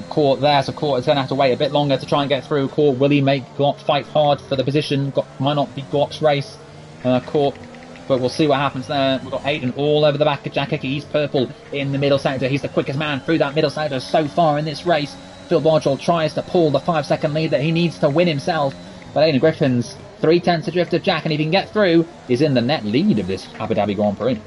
Court there, so Court is going to have to wait a bit longer to try and get through. Court, will he make Glock fight hard for the position? Might not be Glock's race. Court, but we'll see what happens there. We've got Aidan all over the back of Jack Hickey. He's purple in the middle sector. He's the quickest man through that middle sector so far in this race. Phil Bargel tries to pull the 5-second lead that he needs to win himself. But Aidan Griffin's 3/10 adrift of Jack, and if he can get through, he's in the net lead of this Abu Dhabi Grand Prix.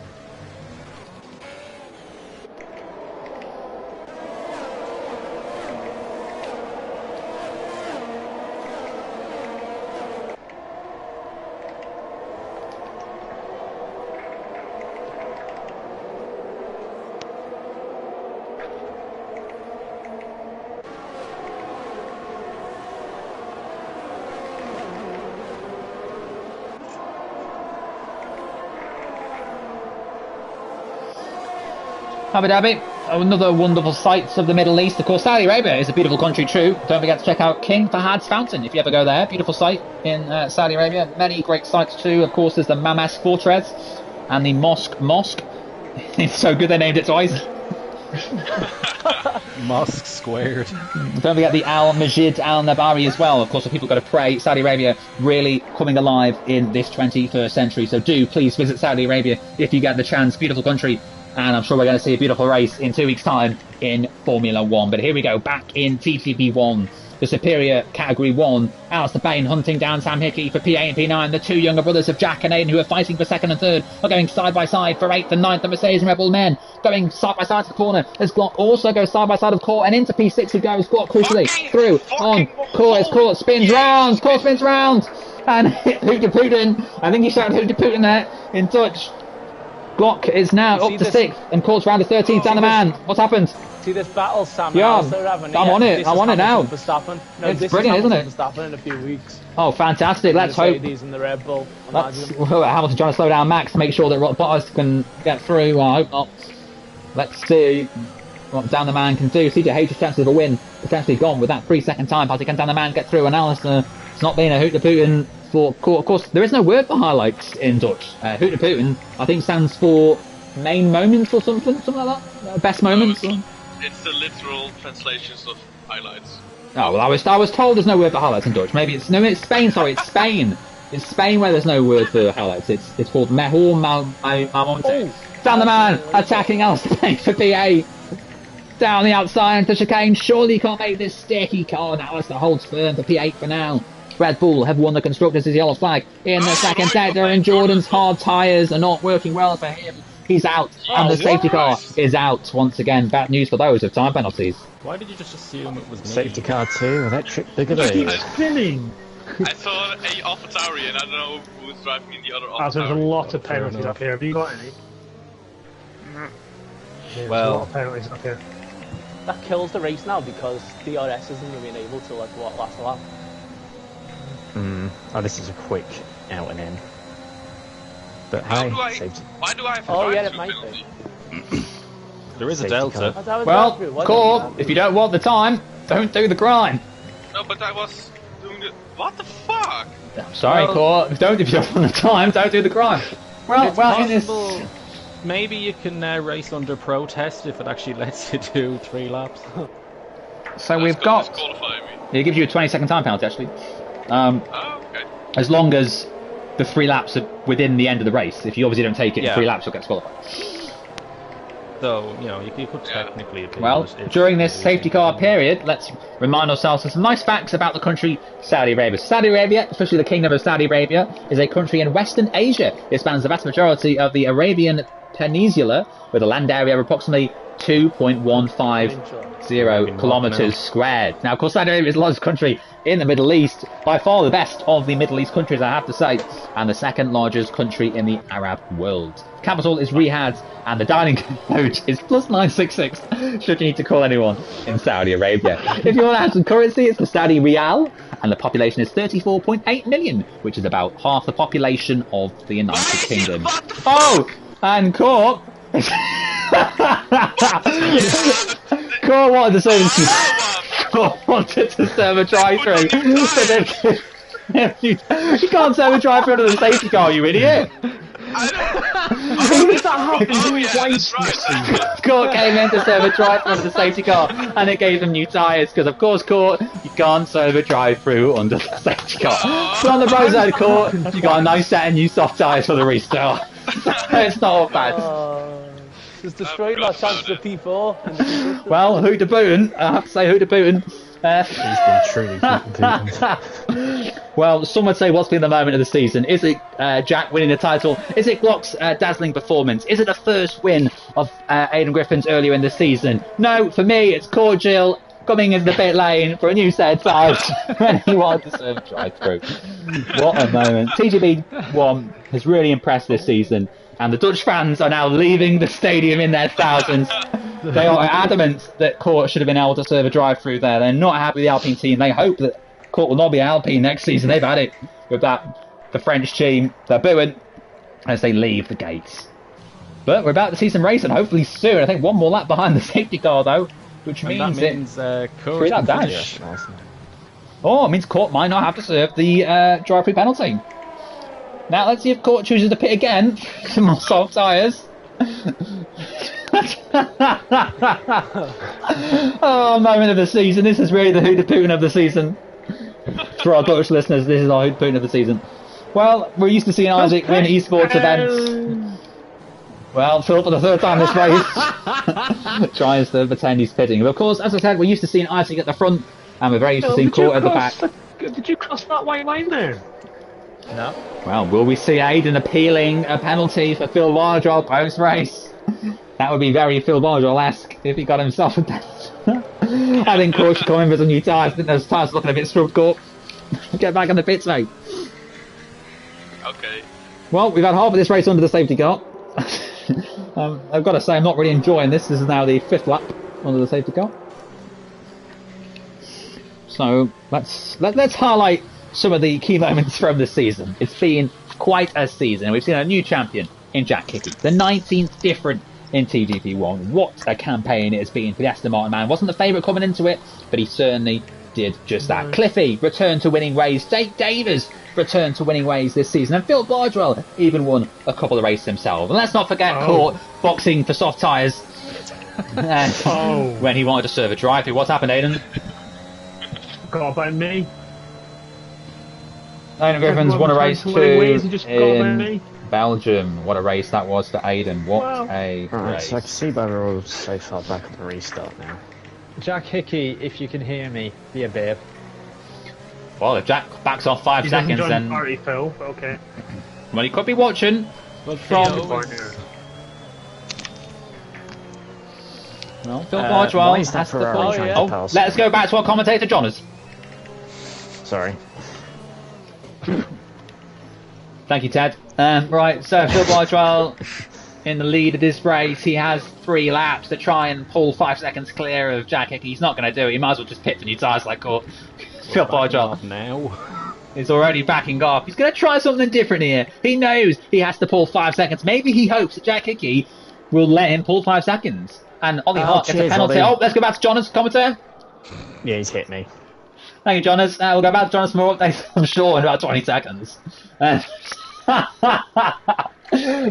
Abu Dhabi, another wonderful sights of the Middle East. Of course, Saudi Arabia is a beautiful country too. Don't forget to check out King Fahad's Fountain if you ever go there. Beautiful sight in Saudi Arabia. Many great sights too. Of course, there's the Mamas Fortress and the Mosque. It's so good they named it twice. Mosque squared. Don't forget the Al Masjid Al Nabari as well. Of course, if people got to pray, Saudi Arabia really coming alive in this 21st century. So do please visit Saudi Arabia if you get the chance. Beautiful country. And I'm sure we're going to see a beautiful race in 2 weeks' time in Formula 1. But here we go, back in TTP1. The superior Category 1. Alistair Bain hunting down Sam Hickey for P8 and P9. The 2 younger brothers of Jack and Aidan, who are fighting for 2nd and 3rd, are going side by side for 8th and 9th. The Mercedes and Red Bull men going side by side to the corner as Glock also goes side by side of Court, and into P6 he goes. Glock crucially through on Court as Court spins round. Court spins round. And Hooter Putin. I think he shouted Hooter Putin there in Dutch. Glock is now up to 6th and Court's round to 13th. Down the man. What's happened? See this battle, Sam? Yeah, I'm on it. I'm on it now. No, it's brilliant, isn't it? Verstappen in a few weeks. Oh, fantastic! Let's hope. And the Red Bull. Hamilton trying to slow down Max to make sure that Bottas can get through. Well, I hope not. Let's see what Down the Man can do. CJH's chances of a win potentially gone with that 3-second time pass. Can Down the Man get through? And Alistair, it's not been a Hooter Putin for Court. Of course, there is no word for highlights in Dutch. Hooter Putin, I think, stands for main moments or something like that. Best moments. It's the literal translations of highlights. Oh well, I was told there's no word for highlights in Dutch. Maybe it's Spain. Sorry, it's Spain. It's Spain where there's no word for highlights. It's called Mejor Malmonte. Down the man, attacking Alistair Bain for P8. Down the outside into the chicane. Surely he can't make this sticky car. Now Alistair holds firm for P8 for now. Red Bull have won the Constructors' yellow flag in the second sector, and Jordan's hard tyres are not working well for him. He's out, and the safety car is out once again. Bad news for those with time penalties. Why did you just assume it was me? Safety car 2, electric bigotry. Spinning! I saw a AlphaTauri and I don't know who was driving in the other AlphaTauri. There's a lot of penalties up here. Have you got any? Yeah, well, a lot of penalties up here. That kills the race now because DRS isn't going to be able to last a lap. Oh, this is a quick out and in. But why do I have to it might be. There is a delta. Well, Court, if you don't want the time, don't do the grind. No, but I was doing the... What the fuck? I'm sorry, Court. If you don't want the time, don't do the grind. Well, in this... Maybe you can race under protest if it actually lets you do 3 laps. So we've got... Disqualify me. It gives you a 20-second time penalty, actually. Okay. As long as the 3 laps are within the end of the race. If you obviously don't take it in 3 laps, you'll get disqualified. So, you know, you could technically appeal. Well, during this safety car period, let's remind ourselves of some nice facts about the country Saudi Arabia. Saudi Arabia, especially the Kingdom of Saudi Arabia, is a country in Western Asia. It spans the vast majority of the Arabian Peninsula, with a land area of approximately 2.150 kilometres squared. Now, of course, Saudi Arabia is the largest country in the Middle East, by far the best of the Middle East countries, I have to say, and the second largest country in the Arab world. Capital is Riyadh, and the dialing code is +966, should you need to call anyone in Saudi Arabia. If you want to have some currency, it's the Saudi Riyal, and the population is 34.8 million, which is about half the population of the United Kingdom. Oh! And Court... Court wanted to serve a drive-through. You can't serve a drive-through under the safety car, you idiot! Court came in to serve a drive-through under the safety car, and it gave them new tyres, because of course, Court, you can't serve a drive-through under the safety car. So on the roadside, Court, you got a nice set of new soft tyres for the restart. It's not all bad. It's destroyed our chances of P4. Well, who to Booten? I have to say, who to Booten? He's been truly beaten. Well, some would say, what's been the moment of the season? Is it Jack winning the title? Is it Glock's dazzling performance? Is it the first win of Aidan Griffin's earlier in the season? No, for me, it's Cordial coming into the pit lane for a new set of tyres when he wanted to serve drive-through. What a moment. TGB1 has really impressed this season, and the Dutch fans are now leaving the stadium in their thousands. They are adamant that Court should have been able to serve a drive-through there. They're not happy with the Alpine team. They hope that Court will not be Alpine next season. They've had it with that. The French team, they're booing as they leave the gates. But we're about to see some racing, hopefully soon. I think one more lap behind the safety car, though, which means Court that dash. Oh, it means Court might not have to serve the drive-through penalty. Now let's see if Court chooses to pit again. Some more soft tyres. Oh, moment of the season. This is really the Huda Putin of the season. For our Dutch listeners, this is our Huda Putin of the season. Well, we're used to seeing Isaac win esports events. Well, Phil, for the third time this race, tries to pretend he's pitting. But of course, as I said, we're used to seeing Isaac at the front, and we're very used to seeing Court at the back. Did you cross that white line there? No. Well, will we see Aidan appealing a penalty for Phil Bardwell post-race? That would be very Phil Bardwell-esque if he got himself a penalty. I think Court should come in with some new tyres. I think those tyres looking a bit scrubbed, Court. Get back on the pits, mate. Okay. Well, we've had half of this race under the safety car. I've got to say, I'm not really enjoying this. This is now the 5th lap under the safety car. So let's highlight some of the key moments from the season. It's been quite a season. We've seen a new champion in Jack Hickey, the 19th different in TGP1. What a campaign it has been for the Aston Martin man. Wasn't the favourite coming into it, but he certainly did just that. Cliffy returned to winning ways. Jake Davis returned to winning ways this season, and Phil Bardwell even won a couple of races himself. And let's not forget Court boxing for soft tyres when he wanted to serve a drive-through. What's happened, Aidan? Got about me. Aidan Griffin's won a race in Belgium. What a race that was for Aidan. What a race. So I can see why we're all so far back on the restart now. Jack Hickey, if you can hear me, be a babe. Well, if Jack backs off 5 seconds, then... Party, Phil, okay. Well, he could be watching from... Well, Phil Bardwell has to follow. Oh, let's go back to our commentator, Jonas. Sorry. Thank you, Ted. Right, so Phil Bardwell in the lead of this race. He has 3 laps to try and pull 5 seconds clear of Jack Hickey. He's not going to do it. He might as well just pit for new tyres like Court. Phil Bardwell now. He's already backing off. He's going to try something different here. He knows he has to pull 5 seconds. Maybe he hopes that Jack Hickey will let him pull 5 seconds. And Ollie Hart gets a penalty. Oh, let's go back to Jonas, commentator. Yeah, he's hit me. Thank you, Jonas. We'll go back to Jonas for more updates, I'm sure, in about 20 seconds.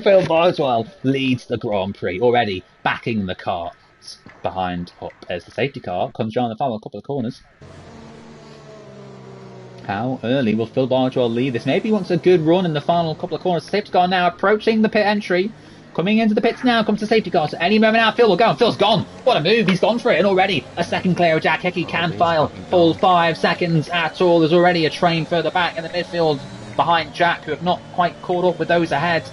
Phil Bardwell leads the Grand Prix, already backing the cars behind up as the safety car comes around the final couple of corners. How early will Phil Bargewell lead this? Maybe he wants a good run in the final couple of corners. Safety car now approaching the pit entry. Coming into the pits now, comes the safety car. So any moment now, Phil will go. And Phil's gone. What a move. He's gone for it. And already a second clear of Jack Hickey can file full 5 seconds at all. There's already a train further back in the midfield behind Jack, who have not quite caught up with those ahead.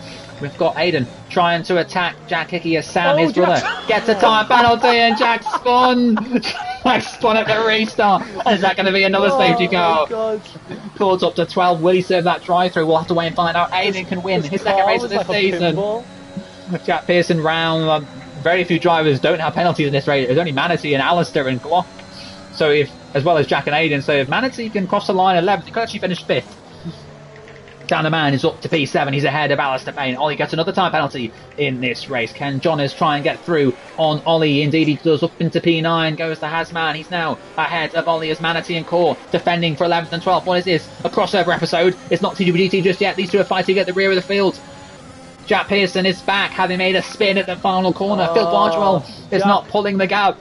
We've got Aiden trying to attack Jack Hickey as Sam, his brother, gets a time penalty and Jack spun. Jack spun at the restart. And is that going to be another safety car? Caught up to 12. Will he serve that drive-through? We'll have to wait and find out. Aiden can win his second race of this season. Jack Pearson round. Very few drivers don't have penalties in this race. There's only Manatee and Alistair and Glock. So if, as well as Jack and Aiden, so if Manatee can cross the line 11th, he could actually finish 5th. Dan the Man is up to P7. He's ahead of Alistair Payne. Ollie gets another time penalty in this race. Ken Johners try and get through on Ollie. Indeed he does. Up into P9 goes the Hasman. He's now ahead of Ollie as Manatee and Core defending for 11th and 12th. What is this? A crossover episode. It's not TWGT just yet. These two are fighting at the rear of the field. Jack Pearson is back, having made a spin at the final corner. Phil Bargewell is not pulling the gap.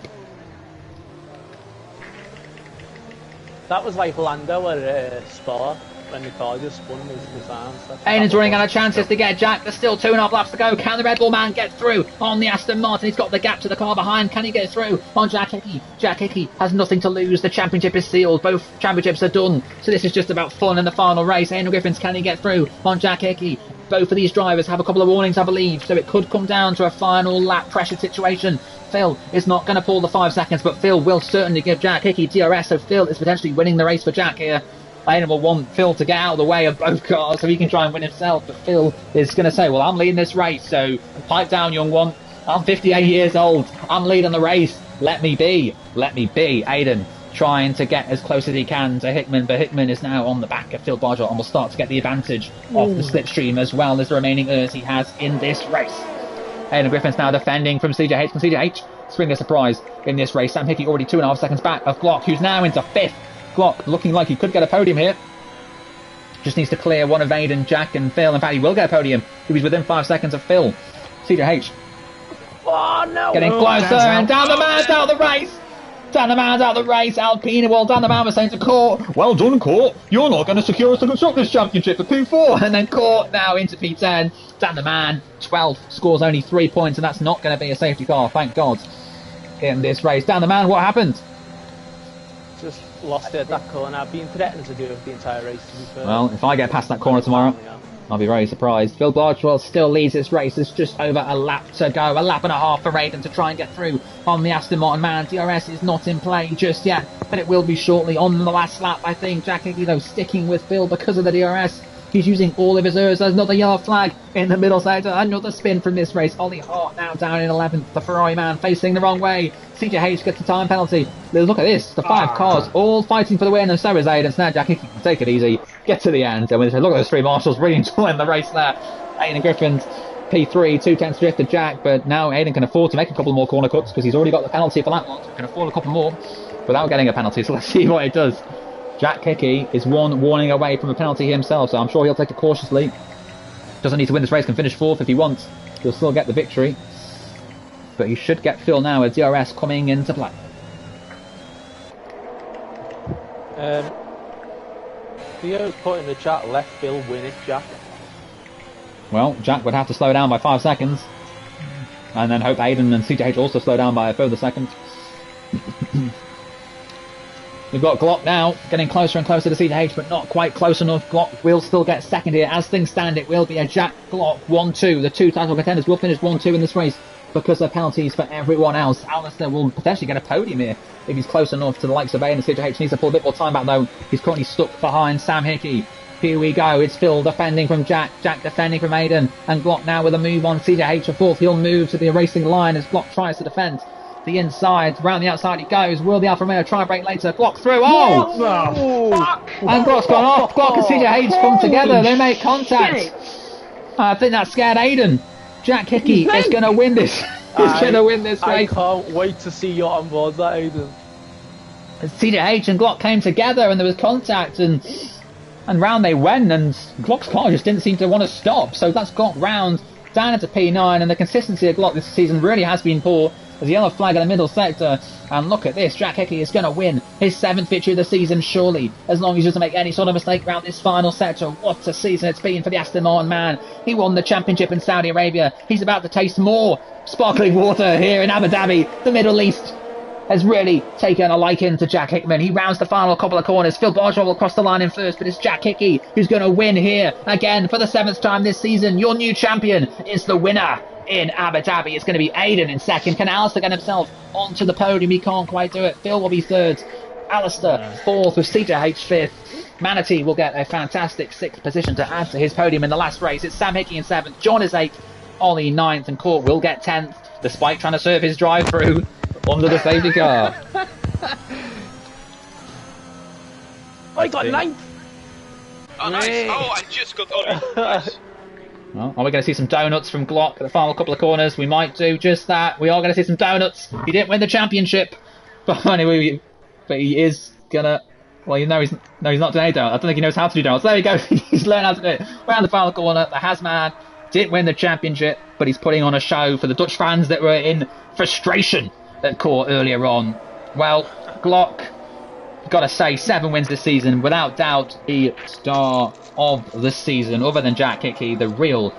That was like Lando at Spa when the car just spun his arms. Aiden's running out of chances to get Jack. There's still 2.5 laps to go. Can the Red Bull man get through on the Aston Martin? He's got the gap to the car behind. Can he get through on Jack Hickey? Jack Hickey has nothing to lose. The championship is sealed. Both championships are done. So this is just about fun in the final race. Aidan Griffiths, can he get through on Jack Hickey? Both of these drivers have a couple of warnings, I believe, so it could come down to a final lap pressure situation. Phil is not going to pull the 5 seconds, but Phil will certainly give Jack Hickey DRS, so Phil is potentially winning the race for Jack here. Aidan will want Phil to get out of the way of both cars so he can try and win himself, but Phil is going to say, well, I'm leading this race, so pipe down, young one. I'm 58 years old. I'm leading the race. Let me be. Let me be. Aidan trying to get as close as he can to Hickman, but Hickman is now on the back of Phil Bargewell and will start to get the advantage of the slipstream as well as the remaining errs he has in this race. Aidan Griffin's now defending from CJH. Can CJH spring a surprise in this race? Sam Hickey already 2.5 seconds back of Glock, who's now into 5th. Glock looking like he could get a podium here. Just needs to clear one of Aiden, Jack and Phil. In fact, he will get a podium if he's within 5 seconds of Phil. CJH getting closer and down the man's out of the race. Dan the Man's out of the race. Alpine, well, Dan the Man was saying to Court, well done, Court. You're not going to secure us the Constructors' Championship for P4. And then Court now into P10. Dan the Man, 12th, scores only 3 points, and that's not going to be a safety car, thank God, in this race. Dan the Man, what happened? Just lost it at that corner. I've been threatening to do it the entire race, to be fair. Well, if I get past that corner tomorrow, I'll be very surprised. Phil Bargewell still leads this race. There's just over a lap to go. A lap and a half for Aiden to try and get through on the Aston Martin man. DRS is not in play just yet, but it will be shortly on the last lap, I think. Jack Hickey, though, sticking with Phil because of the DRS. He's using all of his errs. There's another yellow flag in the middle sector. Another spin from this race. Ollie Hart now down in 11th. The Ferrari man facing the wrong way. CJH gets a time penalty. Look at this. The 5 cars all fighting for the win, and so is Aiden. So now Jack Hickey can take it easy. Get to the end. And when they say, look at those 3 marshals really enjoying the race there. Aiden Griffin's P3, 2/10 drift to Jack, but now Aiden can afford to make a couple more corner cuts because he's already got the penalty for that one. So he can afford a couple more without getting a penalty. So let's see what it does. Jack Hickey is one warning away from a penalty himself, so I'm sure he'll take it cautiously. Doesn't need to win this race, can finish 4th if he wants. He'll still get the victory. But he should get Phil now with DRS coming into play. Theo's put in the chat, let Phil win it, Jack. Well, Jack would have to slow down by 5 seconds. And then hope Aiden and CJH also slow down by a further second. We've got Glock now, getting closer and closer to CJH, but not quite close enough. Glock will still get second here. As things stand, it will be a Jack Glock 1-2. The 2 title contenders will finish 1-2 in this race because of penalties for everyone else. Alistair will potentially get a podium here if he's close enough to the likes of Aiden and CJH. Needs to pull a bit more time back, though. He's currently stuck behind Sam Hickey. Here we go. It's Phil defending from Jack. Jack defending from Aiden. And Glock now with a move on CJH for 4th. He'll move to the racing line as Glock tries to defend the inside. Round the outside he goes. Will the Alfa Romeo try and break later? Glock through. Oh! Fuck! And Glock's gone off. Glock and CJH come together. They make contact. I think that scared Aiden. Jack Hickey is going to win this. He's going to win this race. I can't wait to see you on board that, Aiden. CJH and Glock came together and there was contact and round they went, and Glock's car just didn't seem to want to stop. So that's Glock round down into P9, and the consistency of Glock this season really has been poor. There's a yellow flag in the middle sector, and look at this, Jack Hickey is going to win his 7th victory of the season, surely, as long as he doesn't make any sort of mistake around this final sector. What a season it's been for the Aston Martin man. He won the championship in Saudi Arabia. He's about to taste more sparkling water here in Abu Dhabi. The Middle East has really taken a liking to Jack Hickman. He rounds the final couple of corners. Phil Bargewell will cross the line in first, but it's Jack Hickey who's going to win here again for the 7th time this season. Your new champion is the winner in Abu Dhabi. It's going to be Aiden in second. Can Alistair get himself onto the podium? He can't quite do it. Phil will be third. Alistair fourth, with CJH fifth. Manatee will get a fantastic 6th position to add to his podium in the last race. It's Sam Hickey in 7th. John is 8th. Ollie 9th, and Court will get 10th, despite trying to serve his drive-through under the safety car. I got 9th. Oh, nice. Oh, I just got Ollie. Nice. Well, are we going to see some donuts from Glock at the final couple of corners? We might do just that. We are going to see some donuts. He didn't win the championship, but anyway, he is going to... Well, you know, he's not doing any donuts. I don't think he knows how to do donuts. There we go. He's learned how to do it. Around the final corner, the Hazman didn't win the championship, but he's putting on a show for the Dutch fans that were in frustration at court earlier on. Well, Glock, got to say, 7 wins this season, without doubt the star of the season. Other than Jack Hickey, the real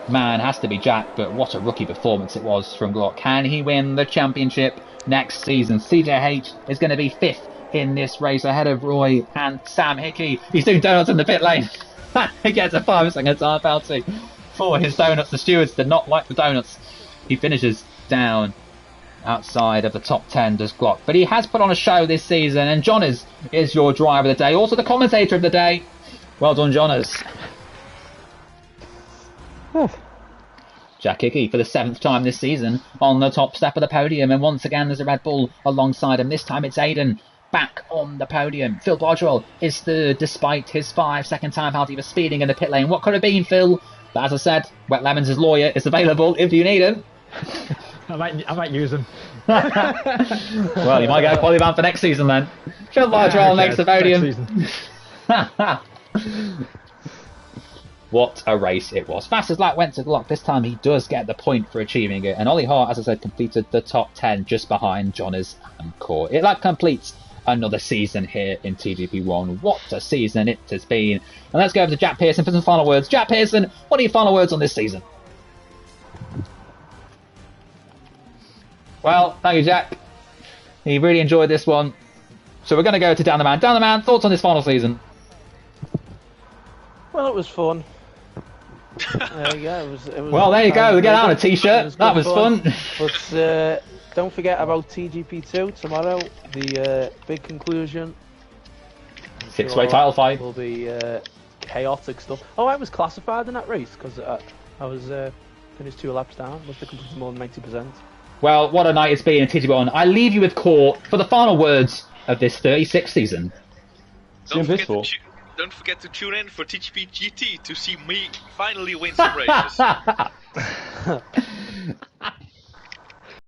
man has to be Jack, but what a rookie performance it was from Glock. Can he win the championship next season? CJH is going to be 5th in this race, ahead of Roy and Sam Hickey. He's doing donuts in the pit lane. He gets a 5-second time penalty for his donuts. The stewards did not like the donuts. He finishes down outside of the top 10, does Glock. But he has put on a show this season, and Johners is your driver of the day, also the commentator of the day. Well done, Johners. Jack Hickey for the 7th time this season on the top step of the podium, and once again there's a Red Bull alongside him. This time it's Aiden back on the podium. Phil Bargewell is third despite his 5-second time penalty for speeding in the pit lane. What could have been, Phil? But as I said, Wet Lemons' lawyer is available if you need him. I might use him. Well, you might get a quality ban for next season then. Phil Bargewell makes the podium. What a race it was. Fastest lap went to Glock. This time he does get the point for achieving it. And Ollie Hart, as I said, completed the top 10 just behind Johners and Court. It completes another season here in TGP1. What a season it has been. And let's go over to Jack Pearson for some final words. Jack Pearson, what are your final words on this season? Well, thank you, Jack. He really enjoyed this one. So we're going to go to Dan the Man. Dan the Man, thoughts on this final season? Well, it was fun. Yeah, it was well, there you go. We get out a t-shirt. That was fun. But don't forget about TGP2 tomorrow. The big conclusion. 6-way title fight. Will be chaotic stuff. Oh, I was classified in that race because I was finished 2 laps down. Must have completed more than 90%. Well, what a night it's been in TGP1. I leave you with Court for the final words of this 36th season. Don't forget to tune in for TGP GT to see me finally win some races.